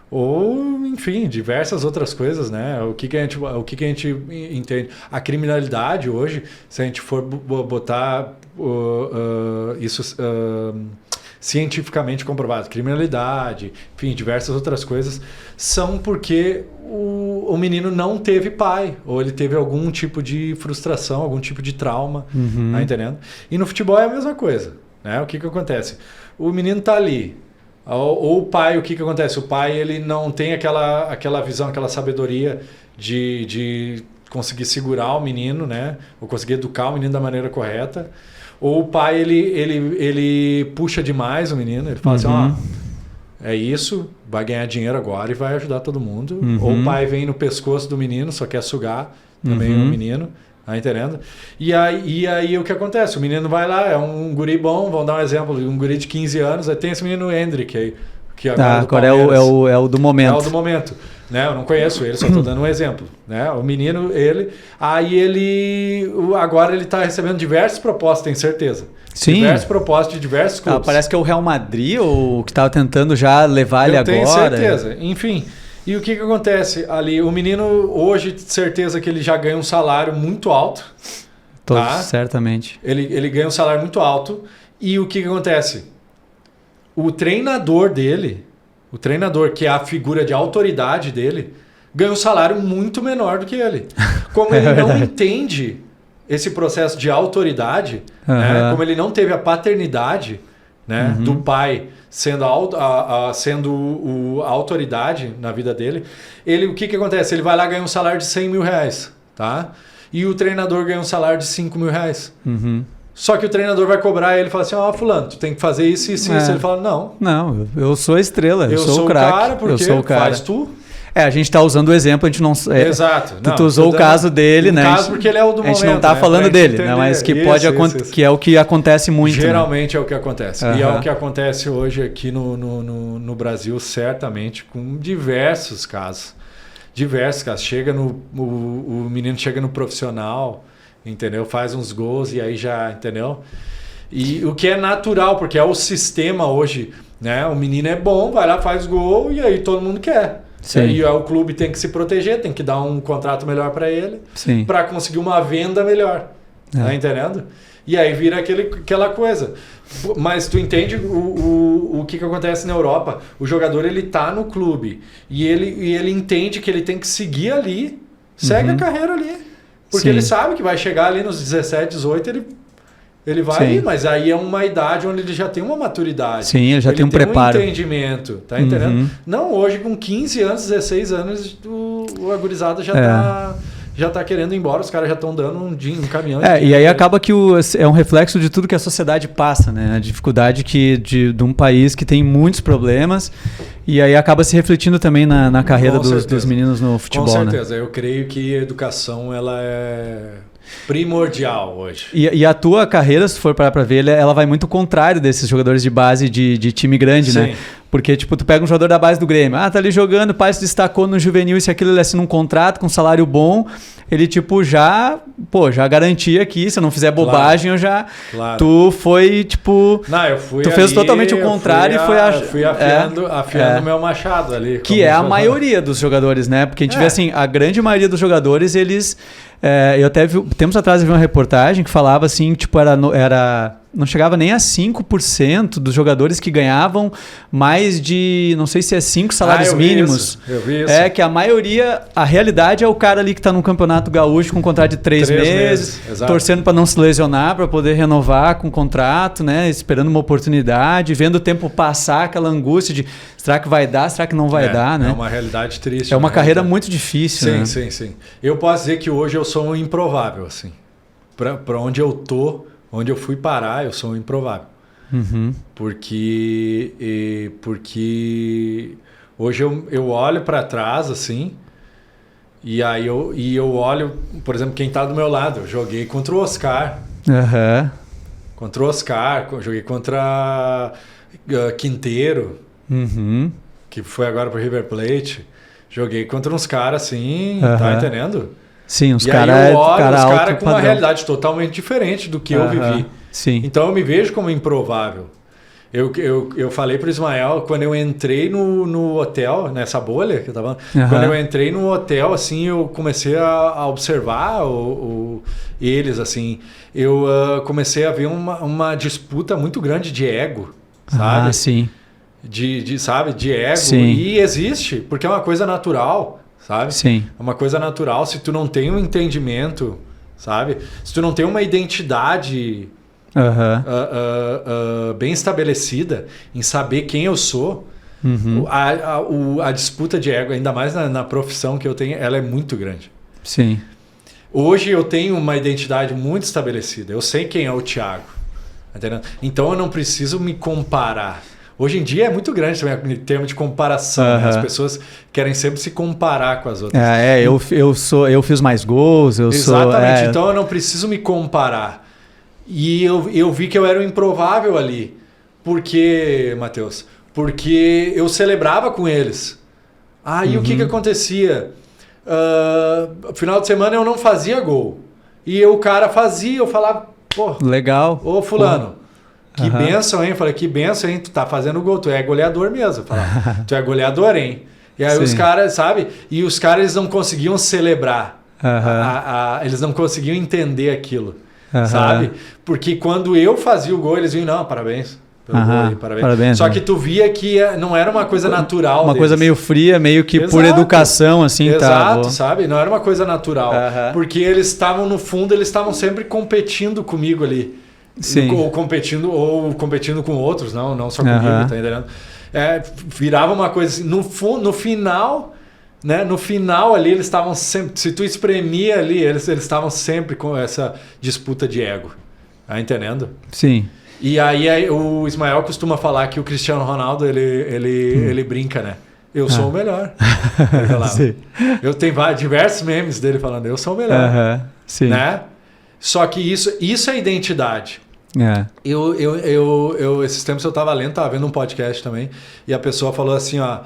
Ou, enfim, diversas outras coisas, né? O que a gente entende? A criminalidade hoje, se a gente for botar isso cientificamente comprovado, criminalidade, enfim, diversas outras coisas, são porque o menino não teve pai, ou ele teve algum tipo de frustração, algum tipo de trauma, tá entendendo? E no futebol é a mesma coisa, né? O que acontece? O menino tá ali, ou o pai, o que acontece? O pai, ele não tem aquela visão, aquela sabedoria de conseguir segurar o menino, né? Ou conseguir educar o menino da maneira correta. Ou o pai, ele puxa demais o menino, ele fala assim, é isso, vai ganhar dinheiro agora e vai ajudar todo mundo. Ou o pai vem no pescoço do menino, só quer sugar também o menino. Tá entendendo? E aí o que acontece? O menino vai lá, é um guri bom, vamos dar um exemplo, um guri de 15 anos, aí tem esse menino Hendrick aí, que agora é o do momento. É o do momento. Né? Eu não conheço ele, só estou dando um exemplo. Né? O menino, agora ele está recebendo diversas propostas, tenho certeza. Sim. Diversas propostas de diversos clubes. Parece que é o Real Madrid ou que estava tentando já levar ele agora. Eu tenho certeza. Enfim. E o que acontece ali? O menino, hoje, de certeza que ele já ganha um salário muito alto. Tá? Certamente. Ele ganha um salário muito alto. E o que acontece? O treinador dele, que é a figura de autoridade dele, ganha um salário muito menor do que ele. Como ele não entende esse processo de autoridade, né? Como ele não teve a paternidade, né, do pai sendo a autoridade na vida dele, o que acontece? Ele vai lá e ganha um salário de 100 mil reais, tá? E o treinador ganha um salário de 5 mil reais. Só que o treinador vai cobrar e ele fala assim, fulano, tu tem que fazer isso e isso. Ele fala, não, eu sou a estrela, eu sou o craque. Cara porque eu sou o cara. Faz tu. A gente está usando o exemplo, a gente não... Exato. Tu usou o caso dele, né? Caso porque ele é o do momento. A gente não está falando dele, né? Mas que que é o que acontece muito. Geralmente é o que acontece. E é o que acontece hoje aqui no Brasil, certamente, com diversos casos. Chega o menino chega no profissional, entendeu? Faz uns gols e aí já, entendeu? E o que é natural, porque é o sistema hoje, né? O menino é bom, vai lá, faz gol e aí todo mundo quer. Sim. E o clube tem que se proteger, tem que dar um contrato melhor para ele, para conseguir uma venda melhor. Tá entendendo? E aí vira aquela coisa. Mas tu entende o que acontece na Europa? O jogador, ele tá no clube e ele entende que ele tem que seguir ali, segue a carreira ali. Porque ele sabe que vai chegar ali nos 17, 18, ele vai ir, mas aí é uma idade onde ele já tem uma maturidade. Sim, ele já tem um preparo. Um entendimento, tá entendendo? Não, hoje com 15 anos, 16 anos, o agorizado já tá querendo ir embora, os caras já estão dando um caminhão. E aí acaba que é um reflexo de tudo que a sociedade passa, né? A dificuldade de um país que tem muitos problemas e aí acaba se refletindo também na carreira dos meninos no futebol. Com certeza, né? Eu creio que a educação ela é primordial hoje. E a tua carreira, se for parar pra ver, ela vai muito contrário desses jogadores de base de time grande, né? Porque, tipo, tu pega um jogador da base do Grêmio, tá ali jogando, o pai se destacou no juvenil, isso e aquilo, ele assina um contrato com um salário bom, ele, tipo, já garantia aqui, se eu não fizer bobagem, eu já... Claro. Tu foi, tipo... Não, eu fui tu fez totalmente o contrário e foi... Fui afiando meu machado ali. Que é a maioria dos jogadores, né? Porque a gente vê, assim, a grande maioria dos jogadores, eles... eu até vi, tempos atrás eu vi uma reportagem que falava assim, tipo, não chegava nem a 5% dos jogadores que ganhavam mais de, não sei se é 5 salários mínimos. Eu vi isso. Que a maioria, a realidade é o cara ali que está no Campeonato Gaúcho com um contrato de 3 meses torcendo para não se lesionar, para poder renovar com o contrato, né? Esperando uma oportunidade, vendo o tempo passar, aquela angústia de será que vai dar, será que não vai dar, né? É uma realidade triste. É uma carreira muito difícil, sim, né? Sim. Eu posso dizer que hoje eu sou um improvável, assim. Para onde eu tô, onde eu fui parar, eu sou um improvável. Porque hoje eu olho para trás, assim, e aí eu olho, por exemplo, quem tá do meu lado. Eu joguei contra o Oscar. Contra o Oscar, joguei contra Quinteiro, que foi agora pro River Plate. Joguei contra uns caras assim, tá entendendo? Sim, os caras com uma realidade totalmente diferente do que eu vivi. Sim. Então eu me vejo como improvável. Eu falei pro Ismael, quando eu entrei no hotel, nessa bolha que eu tava falando, quando eu entrei no hotel, assim, eu comecei a observar eles, assim, eu comecei a ver uma disputa muito grande de ego, sabe? Sim. Sabe, de ego. Sim. E existe, porque é uma coisa natural, sabe? Sim. É uma coisa natural. Se tu não tem um entendimento, sabe? Se tu não tem uma identidade bem estabelecida em saber quem eu sou, a disputa de ego, ainda mais na profissão que eu tenho, ela é muito grande. Sim. Hoje eu tenho uma identidade muito estabelecida. Eu sei quem é o Thiago. Entendeu? Então eu não preciso me comparar. Hoje em dia é muito grande também em termos de comparação. Né? As pessoas querem sempre se comparar com as outras. Eu fiz mais gols. Exatamente. Então eu não preciso me comparar. E eu vi que eu era o improvável ali. Por quê, Matheus? Porque eu celebrava com eles. E o que acontecia? Final de semana eu não fazia gol. E o cara fazia, eu falava, pô, legal. Ô fulano, que bênção, hein? Eu falei, que bênção, hein? Tu tá fazendo gol, tu é goleador mesmo. Eu falava, tu é goleador, hein? E aí os caras, sabe? E os caras eles não conseguiam celebrar. Eles não conseguiam entender aquilo. Sabe? Porque quando eu fazia o gol, eles vinham, não, parabéns. Pelo gol aí, parabéns. Só que tu via que não era uma coisa natural. Uma coisa meio fria, meio que por educação, assim. Exato, sabe? Não era uma coisa natural. Porque eles estavam, no fundo, eles estavam sempre competindo comigo ali. Sim. Ou competindo com outros, não só comigo, tá entendendo? Virava uma coisa assim, no final... Né? No final ali eles estavam sempre, se tu espremia ali, eles estavam sempre com essa disputa de ego, tá entendendo? Sim. E aí o Ismael costuma falar que o Cristiano Ronaldo ele brinca, né? Eu sou o melhor. Ele falava. Eu tenho diversos memes dele falando, eu sou o melhor. Sim. Né? Só que isso é identidade. Eu esses tempos eu estava lendo, estava vendo um podcast também, e a pessoa falou assim, ó,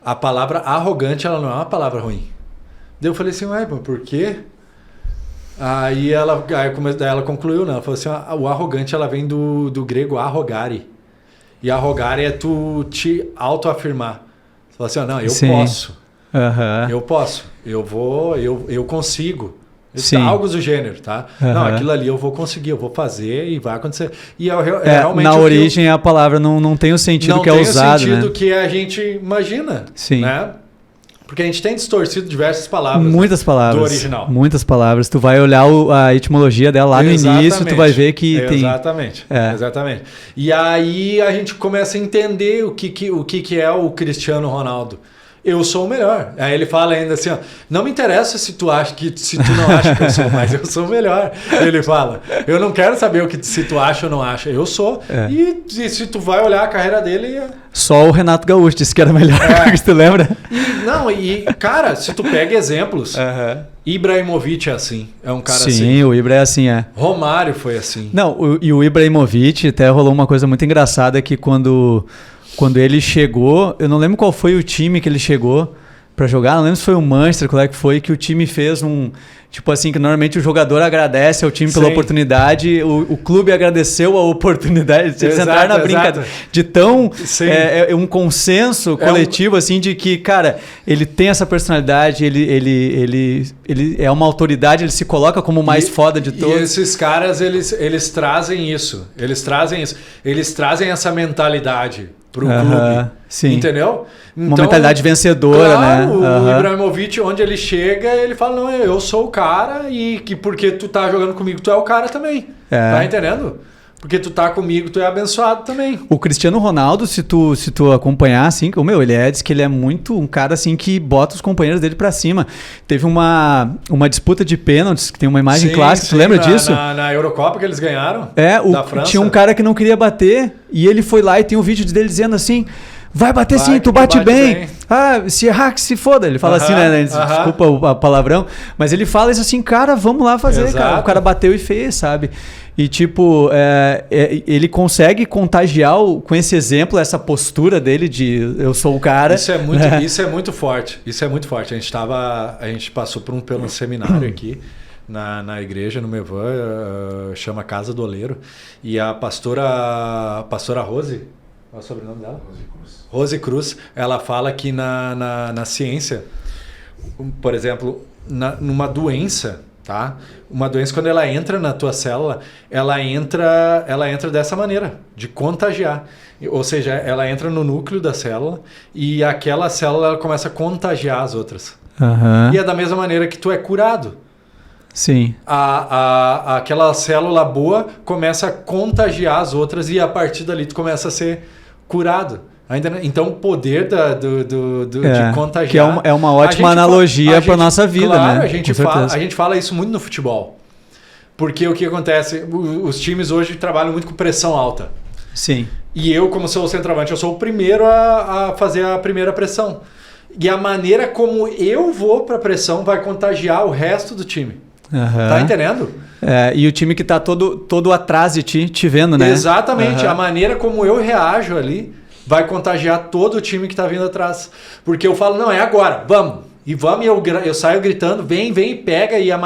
a palavra arrogante, ela não é uma palavra ruim. Daí eu falei assim, por quê? Aí ela concluiu, né? Ela falou assim, o arrogante, ela vem do grego arrogare. E arrogare é tu te autoafirmar. Você fala assim, não, eu posso. Eu posso. Eu consigo. Algo do gênero, tá? Não, aquilo ali eu vou conseguir, eu vou fazer e vai acontecer. E realmente na origem a palavra não tem o sentido que é usado, né? Não tem o sentido que a gente imagina, né? Porque a gente tem distorcido diversas palavras. Muitas palavras. Do original. Muitas palavras. Tu vai olhar a etimologia dela lá no início, tu vai ver que tem... Exatamente. E aí a gente começa a entender o que é o Cristiano Ronaldo. Eu sou o melhor. Aí ele fala ainda assim, ó, não me interessa se tu não acha que eu sou, mas eu sou o melhor. Ele fala, eu não quero saber se tu acha ou não acha, eu sou. E se tu vai olhar a carreira dele... Só o Renato Gaúcho disse que era melhor, que tu lembra? Cara, se tu pega exemplos, Ibrahimovic é assim, é um cara assim. Sim, o Ibra é assim, Romário foi assim. Não, o Ibrahimovic, até rolou uma coisa muito engraçada que quando ele chegou, eu não lembro qual foi o time que ele chegou para jogar, não lembro se foi o Manchester, qual é que foi, que o time fez tipo assim, que normalmente o jogador agradece ao time pela oportunidade, o clube agradeceu a oportunidade, eles entraram na brincadeira, de tão um consenso coletivo, assim, de que, cara, ele tem essa personalidade, ele é uma autoridade, ele se coloca como o mais foda de todos. E esses caras, eles trazem isso, eles trazem essa mentalidade pro clube, entendeu? Então, uma mentalidade vencedora, né? O Ibrahimovic, onde ele chega, ele fala, não, eu sou o cara e que porque tu tá jogando comigo, tu é o cara também. Tá entendendo? Porque tu tá comigo, tu é abençoado também. O Cristiano Ronaldo, se tu acompanhar, assim, diz que ele é muito um cara, assim, que bota os companheiros dele pra cima. Teve uma disputa de pênaltis, que tem uma imagem clássica, tu lembra disso? Na Eurocopa que eles ganharam, da França. Tinha um cara que não queria bater, e ele foi lá e tem um vídeo dele dizendo assim... Vai bater sim, tu bate bem. Se errar, que se foda. Ele fala assim, né? Desculpa o palavrão. Mas ele fala isso assim, cara, vamos lá fazer, cara. O cara bateu e fez, sabe? E tipo, ele consegue contagiar com esse exemplo, essa postura dele de eu sou o cara. Isso é muito forte. Isso é muito forte. A gente passou por um seminário aqui na igreja, no Mevan, chama Casa do Oleiro. E a pastora Rose, qual é o sobrenome dela? Rose Cruz. Ela fala que na ciência, por exemplo, numa doença, tá? Uma doença, quando ela entra na tua célula, ela entra dessa maneira, de contagiar. Ou seja, ela entra no núcleo da célula e aquela célula ela começa a contagiar as outras. Uhum. E é da mesma maneira que tu é curado. Sim. Aquela célula boa começa a contagiar as outras e a partir dali tu começa a ser curado. Então o poder de contagiar... Que é uma ótima analogia para a nossa vida, claro, né? A gente fala isso muito no futebol. Porque o que acontece? Os times hoje trabalham muito com pressão alta. Sim. E eu, como sou o centroavante, eu sou o primeiro a fazer a primeira pressão. E a maneira como eu vou para a pressão vai contagiar o resto do time. Uhum. Tá entendendo? E o time que tá todo atrás de ti, te vendo, né? Exatamente. Uhum. A maneira como eu reajo ali vai contagiar todo o time que está vindo atrás. Porque eu falo, não, é agora, vamos. E eu saio gritando, vem e pega, e a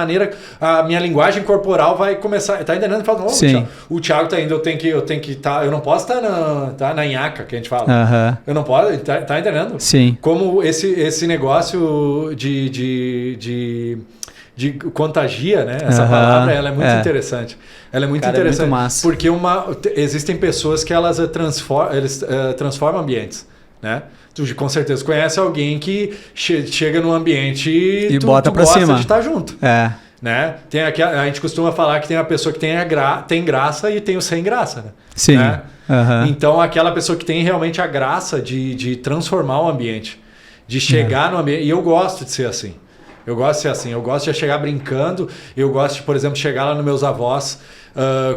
minha linguagem corporal vai começar. Tá entendendo? Eu falo, o Thiago tá indo, eu tenho que estar. Eu não posso estar na nhaca, que a gente fala. Uhum. Eu não posso, tá entendendo? Sim. Como esse negócio de contagia, né? Essa palavra ela é muito interessante. Ela é muito interessante. É muito massa. Porque existem pessoas que eles transformam ambientes, né? Tu com certeza conhece alguém que chega num ambiente e tu bota pra gosta cima de estar junto. Né? A gente costuma falar que tem a pessoa que tem graça e tem o sem graça. Né? Sim. Né? Uhum. Então aquela pessoa que tem realmente a graça de transformar o ambiente, de chegar no ambiente. E eu gosto de ser assim. Eu gosto de ser assim. Eu gosto de chegar brincando. Eu gosto de, por exemplo, chegar lá nos meus avós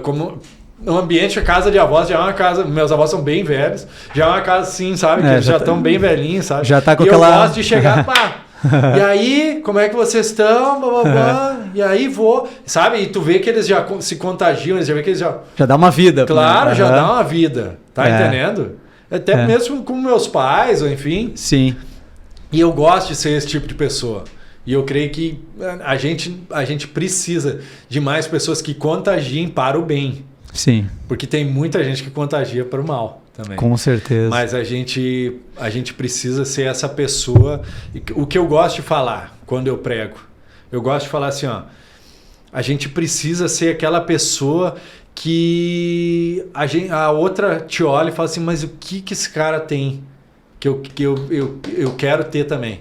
como... No ambiente, a casa de avós já é uma casa... Meus avós são bem velhos. Já é uma casa assim, sabe? Que eles já estão bem velhinhos, sabe? Já tá com e aquela... eu gosto de chegar, pá... E aí, como é que vocês estão? Blá, blá, blá. E aí vou... Sabe? E tu vê que eles já se contagiam. Eles já vê que eles já... Já dá uma vida. Claro, já dá uma vida. Tá entendendo? Até mesmo com meus pais, ou enfim. Sim. E eu gosto de ser esse tipo de pessoa. E eu creio que a gente precisa de mais pessoas que contagiem para o bem. Sim. Porque tem muita gente que contagia para o mal também. Com certeza. Mas a gente precisa ser essa pessoa. O que eu gosto de falar quando eu prego, eu gosto de falar assim, ó, a gente precisa ser aquela pessoa que a outra te olha e fala assim, mas o que esse cara tem que eu quero ter também?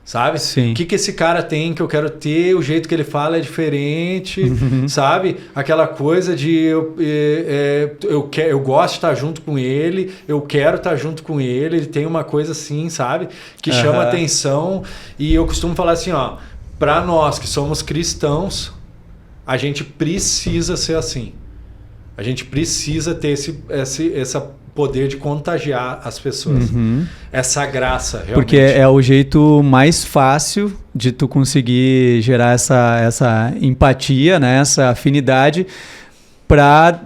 Sabe? Sim. O que esse cara tem que eu quero ter, o jeito que ele fala é diferente, sabe? Aquela coisa de eu gosto de estar junto com ele, eu quero estar junto com ele tem uma coisa assim, sabe? Que chama atenção. E eu costumo falar assim, ó, para nós que somos cristãos, a gente precisa ser assim. A gente precisa ter essa poder de contagiar as pessoas. Essa graça, realmente. Porque é o jeito mais fácil de tu conseguir gerar essa empatia, né? Essa afinidade para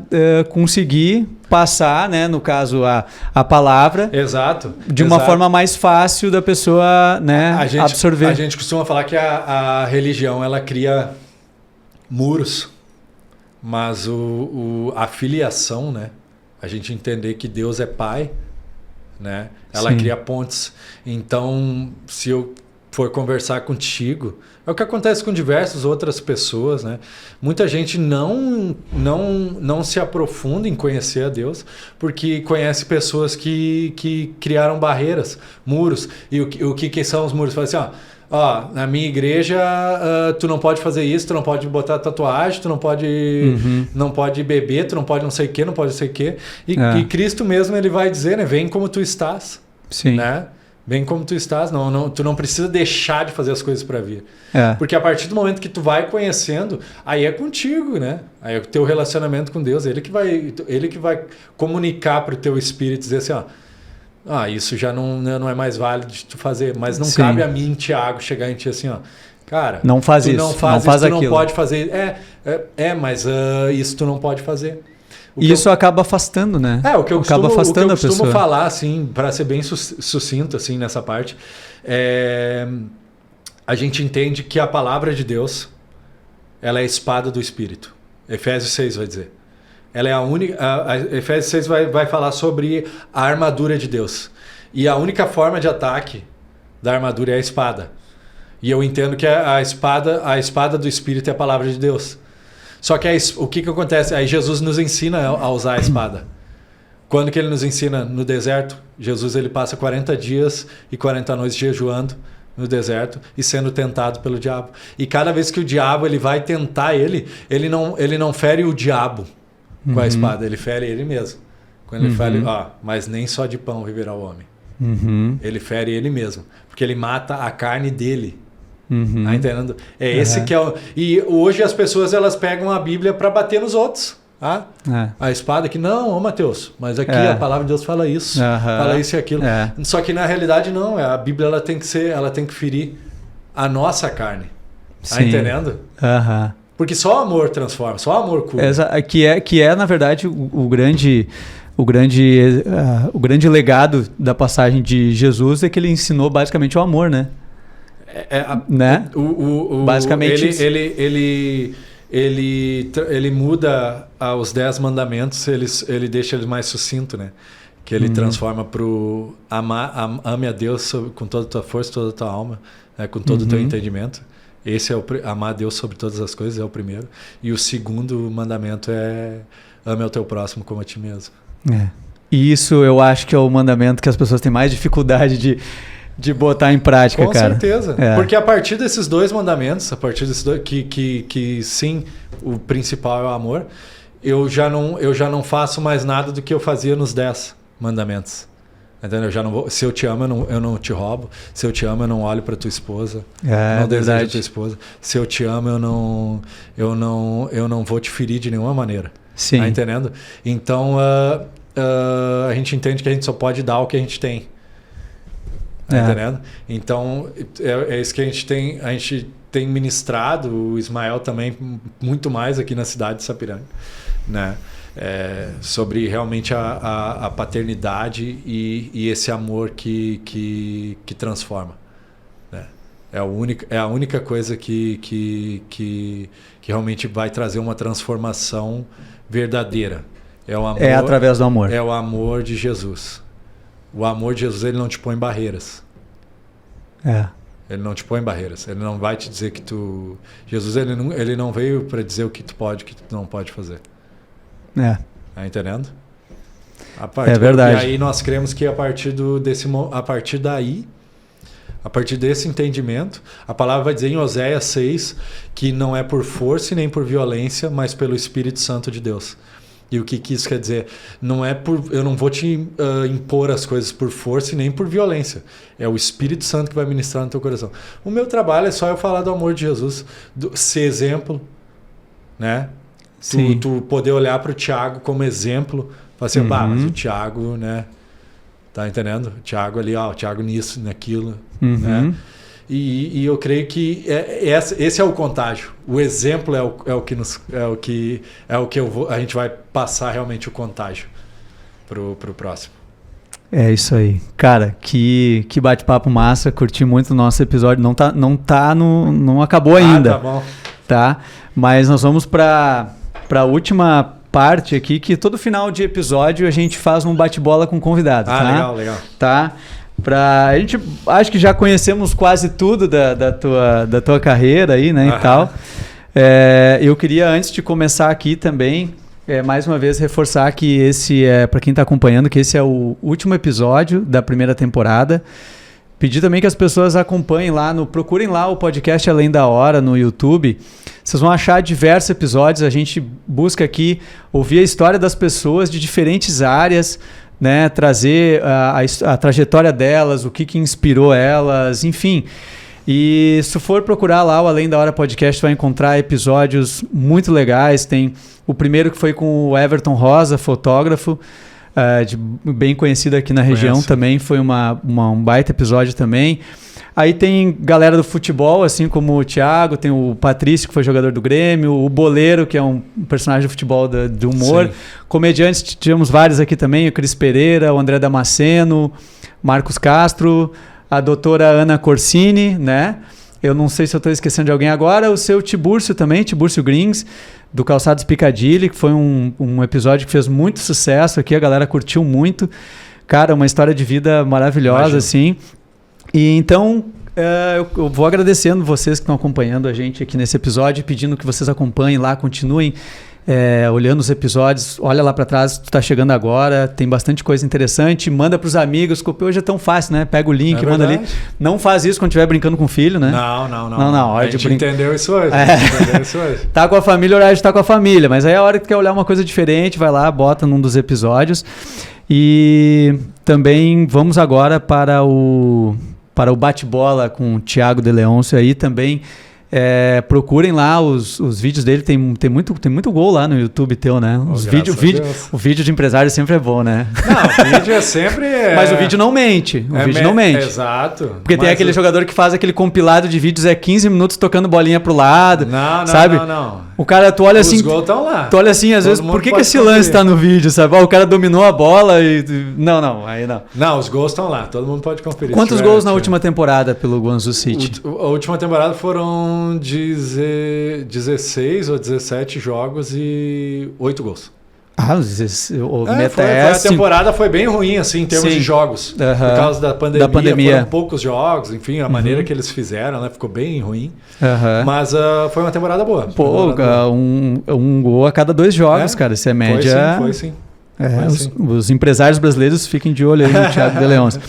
conseguir passar, né? No caso, a palavra. Exato. De uma forma mais fácil da pessoa, né? Absorver. A gente costuma falar que a religião, ela cria muros, mas a filiação, né? A gente entender que Deus é Pai, né? Ela cria pontes. Então, se eu for conversar contigo, é o que acontece com diversas outras pessoas, né? Muita gente não se aprofunda em conhecer a Deus, porque conhece pessoas que criaram barreiras, muros. E o que são os muros? Fala assim, ó, na minha igreja tu não pode fazer isso, tu não pode botar tatuagem, tu não pode beber, tu não pode não sei o que, não pode não sei o que. E Cristo mesmo, ele vai dizer, né? Vem como tu estás. Sim. Né? Vem como tu estás. Tu não precisa deixar de fazer as coisas para vir. Porque a partir do momento que tu vai conhecendo, aí é contigo, né? Aí é o teu relacionamento com Deus, ele que vai comunicar para o teu espírito, dizer assim, ó, isso já não é mais válido de tu fazer. Mas não cabe a mim, Thiago, chegar em ti assim, ó, cara, não faz isso, não faz aquilo. Não pode fazer. Mas isso tu não pode fazer. E isso acaba afastando, né? O que eu costumo falar, assim, para ser bem sucinto assim, nessa parte, a gente entende que a palavra de Deus ela é a espada do Espírito. Efésios 6 vai dizer. Ela é a única... Efésios 6 vai falar sobre a armadura de Deus. E a única forma de ataque da armadura é a espada. E eu entendo que a espada do Espírito é a palavra de Deus. Só que o que acontece? Aí Jesus nos ensina a usar a espada. Quando que ele nos ensina? No deserto. Jesus ele passa 40 dias e 40 noites jejuando no deserto e sendo tentado pelo diabo. E cada vez que o diabo ele vai tentar ele não fere o diabo com a espada, ele fere ele mesmo. Quando ele fala, mas nem só de pão viverá o homem. Ele fere ele mesmo, porque ele mata a carne dele. Tá entendendo? Esse que é o... E hoje as pessoas elas pegam a Bíblia para bater nos outros. Tá? A espada que não, Mateus, mas aqui a palavra de Deus fala isso, fala isso e aquilo. Só que na realidade não, a Bíblia ela tem que ferir a nossa carne. Tá entendendo? Porque só o amor transforma, só o amor cura. Que é na verdade o grande legado da passagem de Jesus é que ele ensinou basicamente o amor, né? Né? Basicamente ele muda os 10 mandamentos, ele deixa ele mais sucinto, né? Que ele transforma para o ame a Deus com toda a tua força, toda a tua alma, né? Com todo o teu entendimento. Esse é amar a Deus sobre todas as coisas, é o primeiro. E o segundo mandamento é ame ao teu próximo como a ti mesmo. E isso eu acho que é o mandamento que as pessoas têm mais dificuldade de botar em prática, cara. Com certeza. Porque a partir desses 2 mandamentos, a partir desses 2, que sim, o principal é o amor, eu já não faço mais nada do que eu fazia nos 10 mandamentos. Entendeu? Eu já não vou, se eu te amo, eu não te roubo. Se eu te amo, eu não olho para tua esposa. Não desejo a tua esposa. Se eu te amo, eu não vou te ferir de nenhuma maneira. Sim. Tá entendendo? Então, a gente entende que a gente só pode dar o que a gente tem. Tá entendendo? Então, é isso que a gente tem ministrado, o Ismael também, muito mais aqui na cidade de Sapiranga, né? Sobre realmente a paternidade e esse amor que transforma. Né? É a única coisa que realmente vai trazer uma transformação verdadeira. É o amor, através do amor. É o amor de Jesus. O amor de Jesus, ele não te põe barreiras. Ele não te põe barreiras. Ele não vai te dizer que tu... Jesus, ele não veio para dizer o que tu pode, o que tu não pode fazer. Tá entendendo? É verdade. E aí nós cremos que a partir desse entendimento, a palavra vai dizer em Oséias 6 que não é por força e nem por violência, mas pelo Espírito Santo de Deus. E o que isso quer dizer? Eu não vou te impor as coisas por força e nem por violência. É o Espírito Santo que vai ministrar no teu coração. O meu trabalho é só eu falar do amor de Jesus, ser exemplo, né? Tu poder olhar para o Tiago como exemplo, falar assim, mas o Tiago, né? Tá entendendo? O Tiago ali, o Tiago nisso, naquilo, né? E eu creio que esse é o contágio. O exemplo a gente vai passar realmente o contágio pro próximo. É isso aí. Cara, que bate-papo massa. Curti muito o nosso episódio. Não acabou ainda. Tá bom. Tá? Mas nós vamos para a última parte aqui, que todo final de episódio a gente faz um bate-bola com convidado. Tá? Legal. Tá? A gente acho que já conhecemos quase tudo da tua carreira aí, né, e tal. Eu queria, antes de começar aqui também, mais uma vez reforçar que esse para quem está acompanhando, que esse é o último episódio da primeira temporada. Pedir também que as pessoas acompanhem lá, procurem lá o podcast Além da Hora no YouTube. Vocês vão achar diversos episódios. A gente busca aqui ouvir a história das pessoas de diferentes áreas, né, trazer a trajetória delas, o que inspirou elas, enfim. E se for procurar lá o Além da Hora Podcast, vai encontrar episódios muito legais. Tem o primeiro que foi com o Everton Rosa, fotógrafo, bem conhecido aqui na região. Também foi um baita episódio também. Aí tem galera do futebol, assim como o Thiago, tem o Patrício, que foi jogador do Grêmio, o Boleiro, que é um personagem do futebol de humor. Sim. Comediantes, tivemos vários aqui também, o Cris Pereira, o André Damasceno, Marcos Castro, a doutora Ana Corsini, né? Eu não sei se eu estou esquecendo de alguém agora. O seu Tibúrcio também, Tibúrcio Greens, do Calçados Piccadilly, que foi um episódio que fez muito sucesso aqui. A galera curtiu muito. Cara, uma história de vida maravilhosa, assim. E então, eu vou agradecendo vocês que estão acompanhando a gente aqui nesse episódio, pedindo que vocês acompanhem lá, continuem olhando os episódios. Olha lá para trás, tu tá chegando agora, tem bastante coisa interessante. Manda pros amigos, porque hoje é tão fácil, né? Pega o link, manda ali. Não faz isso quando estiver brincando com o filho, né? Não. A gente entendeu isso hoje. Tá com a família, hora de estar com a família, mas aí é a hora que tu quer olhar uma coisa diferente, vai lá, bota num dos episódios. E também vamos agora para o bate-bola com o Thiago de Leôncio aí também. Procurem lá os vídeos dele, tem muito gol lá no YouTube teu, né? O vídeo de empresário sempre é bom, né? Não, o vídeo é sempre... Mas o vídeo não mente. Não mente. Exato. Porque tem aquele jogador que faz aquele compilado de vídeos 15 minutos tocando bolinha pro lado. Sabe? Não. O cara, tu olha assim... Os gols estão lá. Tu olha assim, às vezes, por que esse lance tá no vídeo, sabe? O cara dominou a bola e... Não, aí não. Não, os gols estão lá. Todo mundo pode conferir. Quantos gols na última temporada pelo Guangzhou City? A última temporada foram 16 ou 17 jogos e 8 gols. A temporada foi bem ruim, assim, em termos de jogos. Por causa da pandemia. Foram poucos jogos, enfim, a maneira que eles fizeram, né? Ficou bem ruim. Mas foi uma temporada boa. Um gol a cada 2 jogos, cara. Isso é média. Foi sim. Os empresários brasileiros fiquem de olho aí no Thiago de Leôncio.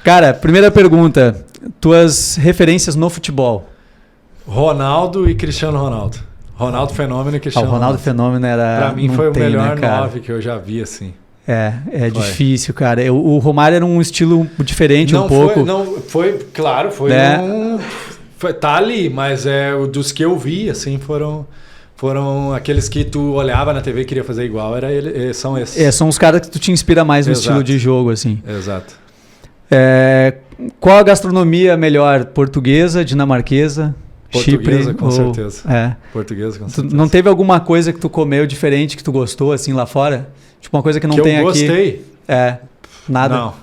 Cara, primeira pergunta. Tuas referências no futebol? Ronaldo e Cristiano Ronaldo. Ronaldo Fenômeno e Cristiano Ronaldo Fenômeno era... Pra mim foi o melhor 9 que eu já vi, assim. É difícil, cara. O Romário era um estilo diferente pouco. Claro, tá ali, mas dos que eu vi, assim, foram aqueles que tu olhava na TV e queria fazer igual, são esses. São os caras que tu te inspira mais no estilo de jogo, assim. Exato. Qual a gastronomia melhor? Portuguesa, dinamarquesa? Portuguesa, Chipre, com certeza. Portuguesa, com certeza. Não teve alguma coisa que tu comeu diferente que tu gostou, assim, lá fora? Tipo, uma coisa que não tem aqui. Que eu gostei? Nada? Não.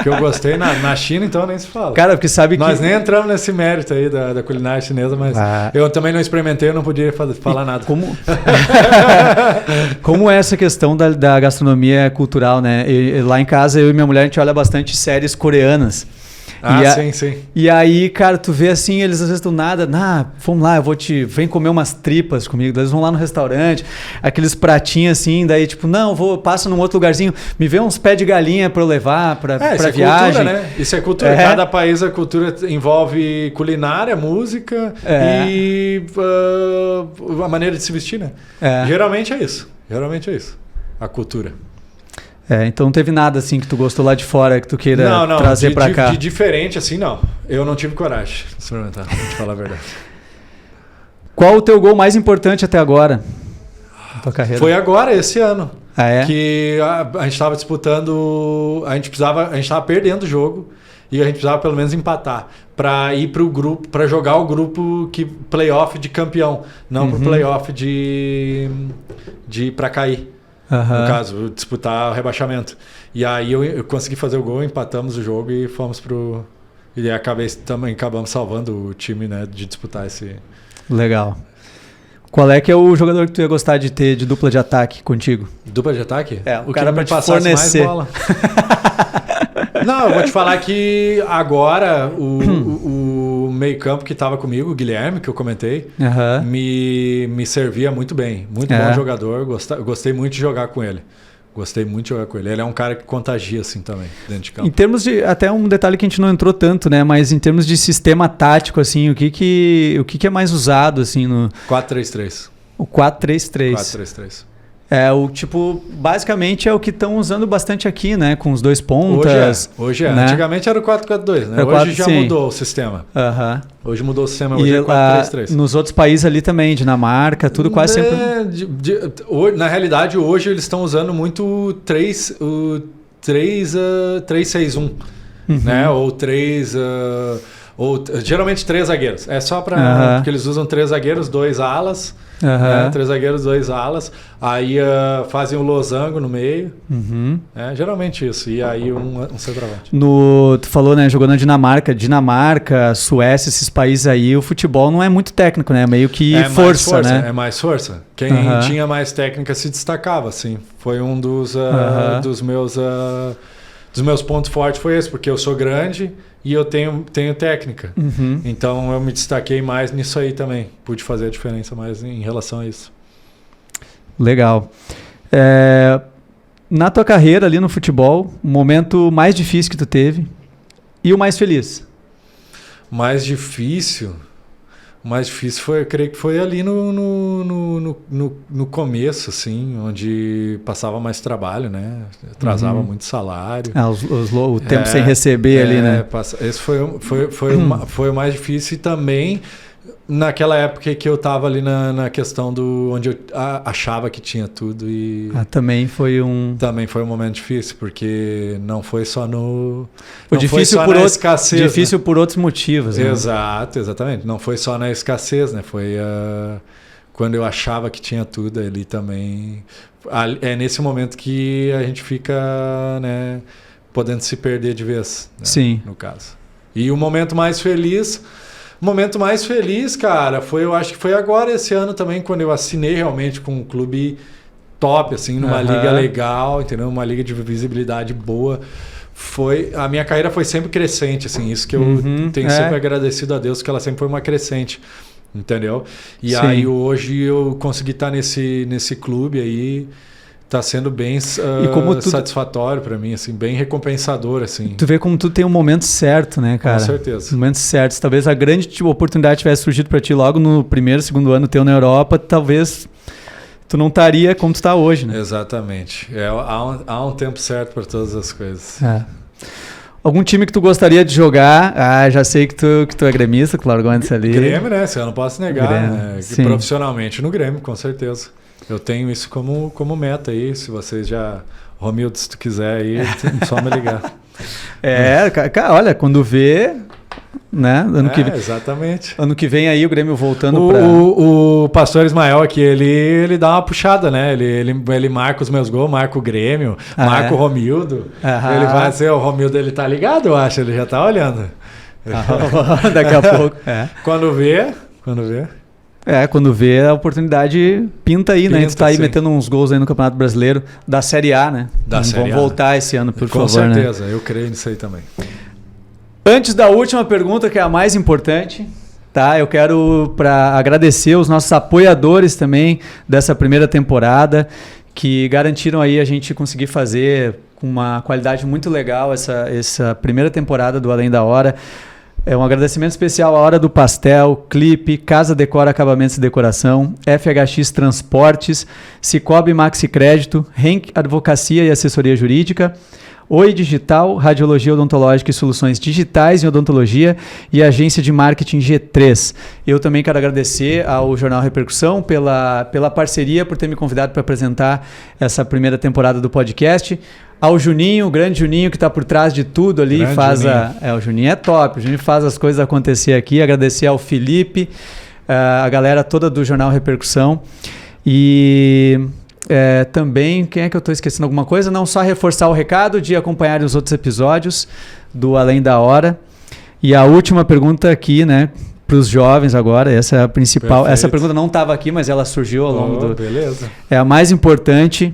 Que eu gostei na China, então nem se fala. Cara, porque sabe Nós nem entramos nesse mérito aí da culinária chinesa, mas eu também não experimentei, eu não podia falar nada. Como é essa questão da gastronomia cultural, né? Lá em casa, eu e minha mulher, a gente olha bastante séries coreanas. Sim. E aí, cara, tu vê assim, eles às vezes do nada, vamos lá, vem comer umas tripas comigo. Daí eles vão lá no restaurante, aqueles pratinhos assim, daí tipo, passo num outro lugarzinho, me vê uns pés de galinha pra eu levar pra viagem. Cultura, né? Isso é cultura. Cada país, a cultura envolve culinária, música e a maneira de se vestir, né? Geralmente é isso. A cultura. Então não teve nada assim que tu gostou lá de fora que tu queira trazer pra cá? De diferente assim, não. Eu não tive coragem de experimentar, vou te falar a verdade. Qual o teu gol mais importante até agora na tua carreira? Foi agora, esse ano. É? Que a gente estava disputando, a gente estava perdendo o jogo e a gente precisava pelo menos empatar para ir pro grupo, para jogar o grupo playoff de campeão, não pro playoff de para cair. No caso, disputar o rebaixamento. E aí eu consegui fazer o gol, empatamos o jogo e fomos pro... E acabamos salvando o time, né, de disputar esse... Legal. Qual é que é o jogador que tu ia gostar de ter de dupla de ataque contigo? Dupla de ataque? O cara pra te fornecer. Mais bola. Não, eu vou te falar que agora o meio-campo que estava comigo, o Guilherme, que eu comentei, me servia muito bem. Muito bom jogador. Gostei muito de jogar com ele. Ele é um cara que contagia assim também, dentro de campo. Em termos de... Até um detalhe que a gente não entrou tanto, né? Mas em termos de sistema tático, assim, o que é mais usado, assim, no... 4-3-3. O 4-3-3. 4-3-3. Basicamente é o que estão usando bastante aqui, né? Com os 2 pontas. Hoje é. Né? Antigamente era o 4-4-2, né? Hoje já mudou o sistema. Hoje mudou o sistema, hoje é 4-3-3. Nos outros países ali também, Dinamarca, tudo quase sempre... Na realidade, hoje eles estão usando muito o 3-6-1, né? Ou 3... Ou geralmente 3 zagueiros. É só para... Porque eles usam 3 zagueiros, 2 alas. 3 zagueiros, 2 alas. Aí fazem um losango no meio. Geralmente isso. E aí um centroavante. Tu falou, né? Jogou na Dinamarca, Suécia, esses países aí, o futebol não é muito técnico, né? Meio que força, né? É mais força. Quem tinha mais técnica se destacava, assim. Foi um dos meus pontos fortes foi esse, porque eu sou grande e eu tenho técnica. Então eu me destaquei mais nisso aí também. Pude fazer a diferença mais em relação a isso. Legal. Na tua carreira ali no futebol, o momento mais difícil que tu teve e o mais feliz? Mais difícil foi, eu creio que foi ali no começo, assim, onde passava mais trabalho, né? Atrasava muito salário. O tempo sem receber ali, né? Esse foi o mais difícil e também naquela época que eu estava ali na questão onde eu achava que tinha tudo e... Também foi um momento difícil, porque não foi só escassez. Difícil, né? Por outros motivos. Né? Exatamente. Não foi só na escassez, né? Foi quando eu achava que tinha tudo ali também. É nesse momento que a gente fica, né, podendo se perder de vez, né? Sim. No caso. E o momento mais feliz... cara, eu acho que foi agora esse ano também, quando eu assinei realmente com um clube top, assim, numa liga legal, entendeu? Uma liga de visibilidade boa. A minha carreira foi sempre crescente, assim, isso que eu tenho sempre agradecido a Deus, que ela sempre foi uma crescente, entendeu? E aí hoje eu consegui estar nesse clube aí. Tá sendo bem satisfatório para mim, assim, bem recompensador, assim. Tu vê como tu tem um momento certo, né, cara? Com certeza. Momento certo. Talvez a grande oportunidade tivesse surgido para ti logo no primeiro, segundo ano teu na Europa, talvez tu não estaria como tu tá hoje, né? Exatamente. Há um tempo certo para todas as coisas. Algum time que tu gostaria de jogar? Já sei que tu é gremista, que largou antes ali. Grêmio, né? Eu não posso negar, né? Profissionalmente no Grêmio, com certeza. Eu tenho isso como meta aí, se vocês já... Romildo, se tu quiser aí, só me ligar. Olha, quando vê... Né? Exatamente. Ano que vem aí o Grêmio voltando para... O Pastor Ismael aqui, ele dá uma puxada, né? Ele marca os meus gols, marca o Grêmio, marca o Romildo. Ele vai ser... O Romildo, ele tá ligado, eu acho, ele já tá olhando. Daqui a pouco. Quando vê... Quando vê a oportunidade pinta aí, né? A gente tá aí metendo uns gols aí no Campeonato Brasileiro da Série A, né? Vamos voltar esse ano, por favor, né? Com certeza, eu creio nisso aí também. Antes da última pergunta, que é a mais importante, tá? Eu quero agradecer os nossos apoiadores também dessa primeira temporada, que garantiram aí a gente conseguir fazer com uma qualidade muito legal essa primeira temporada do Além da Hora. Um agradecimento especial à Hora do Pastel, Clipe, Casa Decora Acabamentos e Decoração, FHX Transportes, Cicobi Maxi Crédito, Henk Advocacia e Assessoria Jurídica, Oi Digital, Radiologia Odontológica e Soluções Digitais em Odontologia e Agência de Marketing G3. Eu também quero agradecer ao Jornal Repercussão pela parceria, por ter me convidado para apresentar essa primeira temporada do podcast. Ao Juninho, o grande Juninho que está por trás de tudo ali, o Juninho é top, o Juninho faz as coisas acontecer aqui. Agradecer ao Felipe, a galera toda do Jornal Repercussão. E também, quem é que eu estou esquecendo alguma coisa? Não, só reforçar o recado de acompanhar os outros episódios do Além da Hora. E a última pergunta aqui, né, para os jovens agora, essa é a principal. Perfeito. Essa pergunta não estava aqui, mas ela surgiu ao longo do... Beleza. É a mais importante.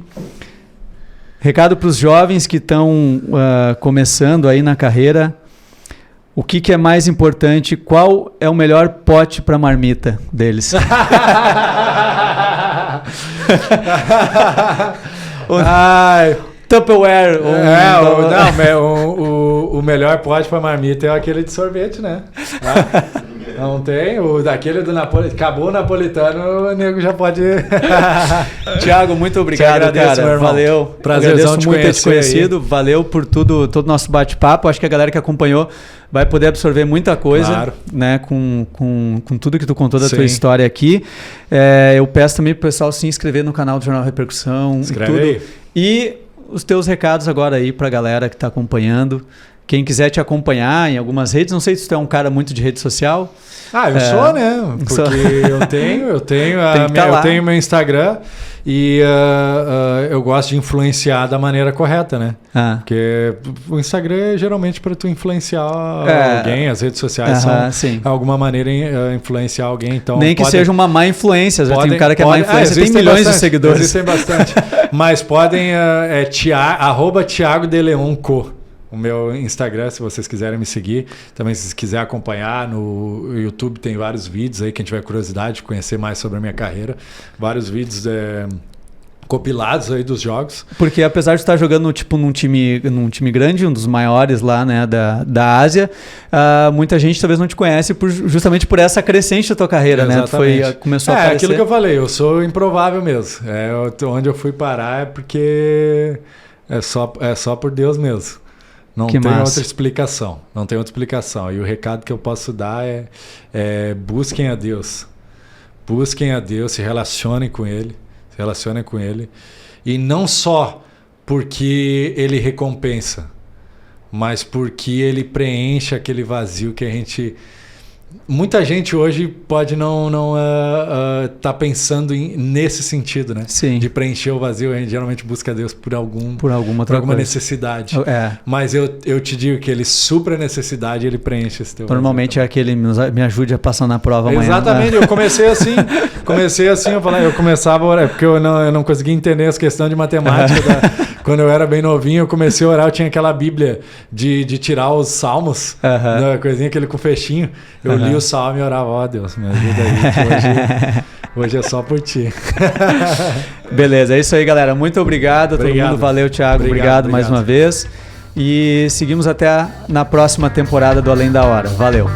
Recado para os jovens que estão começando aí na carreira. O que é mais importante? Qual é o melhor pote para marmita deles? Tupperware. O melhor pote para marmita é aquele de sorvete, né? Não tem? Daquele do Napolitano. Acabou o napolitano, o nego já pode... Tiago, muito obrigado, cara. Valeu. Prazerzão de muito ter te conhecido. Aí. Valeu por todo o nosso bate-papo. Acho que a galera que acompanhou vai poder absorver muita coisa, claro, né, com tudo que tu contou da tua história aqui. Eu peço também pro pessoal se inscrever no canal do Jornal Repercussão. Inscreve aí. E os teus recados agora aí pra galera que tá acompanhando. Quem quiser te acompanhar em algumas redes, não sei se tu é um cara muito de rede social. Eu sou, né? Porque eu tenho meu Instagram e eu gosto de influenciar da maneira correta, né? Porque o Instagram é geralmente para tu influenciar alguém, as redes sociais são alguma maneira influenciar alguém. Então nem que seja uma má influência, já tem um cara que é má influência, tem milhões de seguidores. Existem bastante. Mas podem, @TiagoDeLeonCo. O meu Instagram, se vocês quiserem me seguir. Também, se quiser acompanhar no YouTube, tem vários vídeos aí. Quem tiver curiosidade de conhecer mais sobre a minha carreira. Vários vídeos compilados aí dos jogos. Porque apesar de estar jogando num time grande, um dos maiores lá, né, da Ásia, muita gente talvez não te conhece justamente por essa crescente da tua carreira, exatamente, né? Começou a aparecer. Aquilo que eu falei, eu sou improvável mesmo. Onde eu fui parar é porque é só por Deus mesmo. Não tem outra explicação. Não tem outra explicação. E o recado que eu posso dar é busquem a Deus. Busquem a Deus, se relacionem com Ele. Se relacionem com Ele. E não só porque Ele recompensa, mas porque Ele preenche aquele vazio que a gente... Muita gente hoje pode não tá pensando nesse sentido, né? Sim. De preencher o vazio. A gente geralmente busca Deus por alguma necessidade. Mas eu te digo que Ele supra a necessidade e Ele preenche esse teu Normalmente vazio. É aquele me ajude a passar na prova amanhã. Exatamente. Eu comecei assim. Eu começava a orar, porque eu não conseguia entender as questões de matemática. Quando eu era bem novinho, eu comecei a orar. Eu tinha aquela Bíblia de tirar os salmos, coisinha, aquele com fechinho. Eu li o salmo e orava, Deus, me ajuda aí, que hoje é só por ti. Beleza, é isso aí, galera. Muito obrigado a todo mundo. Valeu, Thiago. Obrigado mais uma vez. E seguimos até na próxima temporada do Além da Hora. Valeu.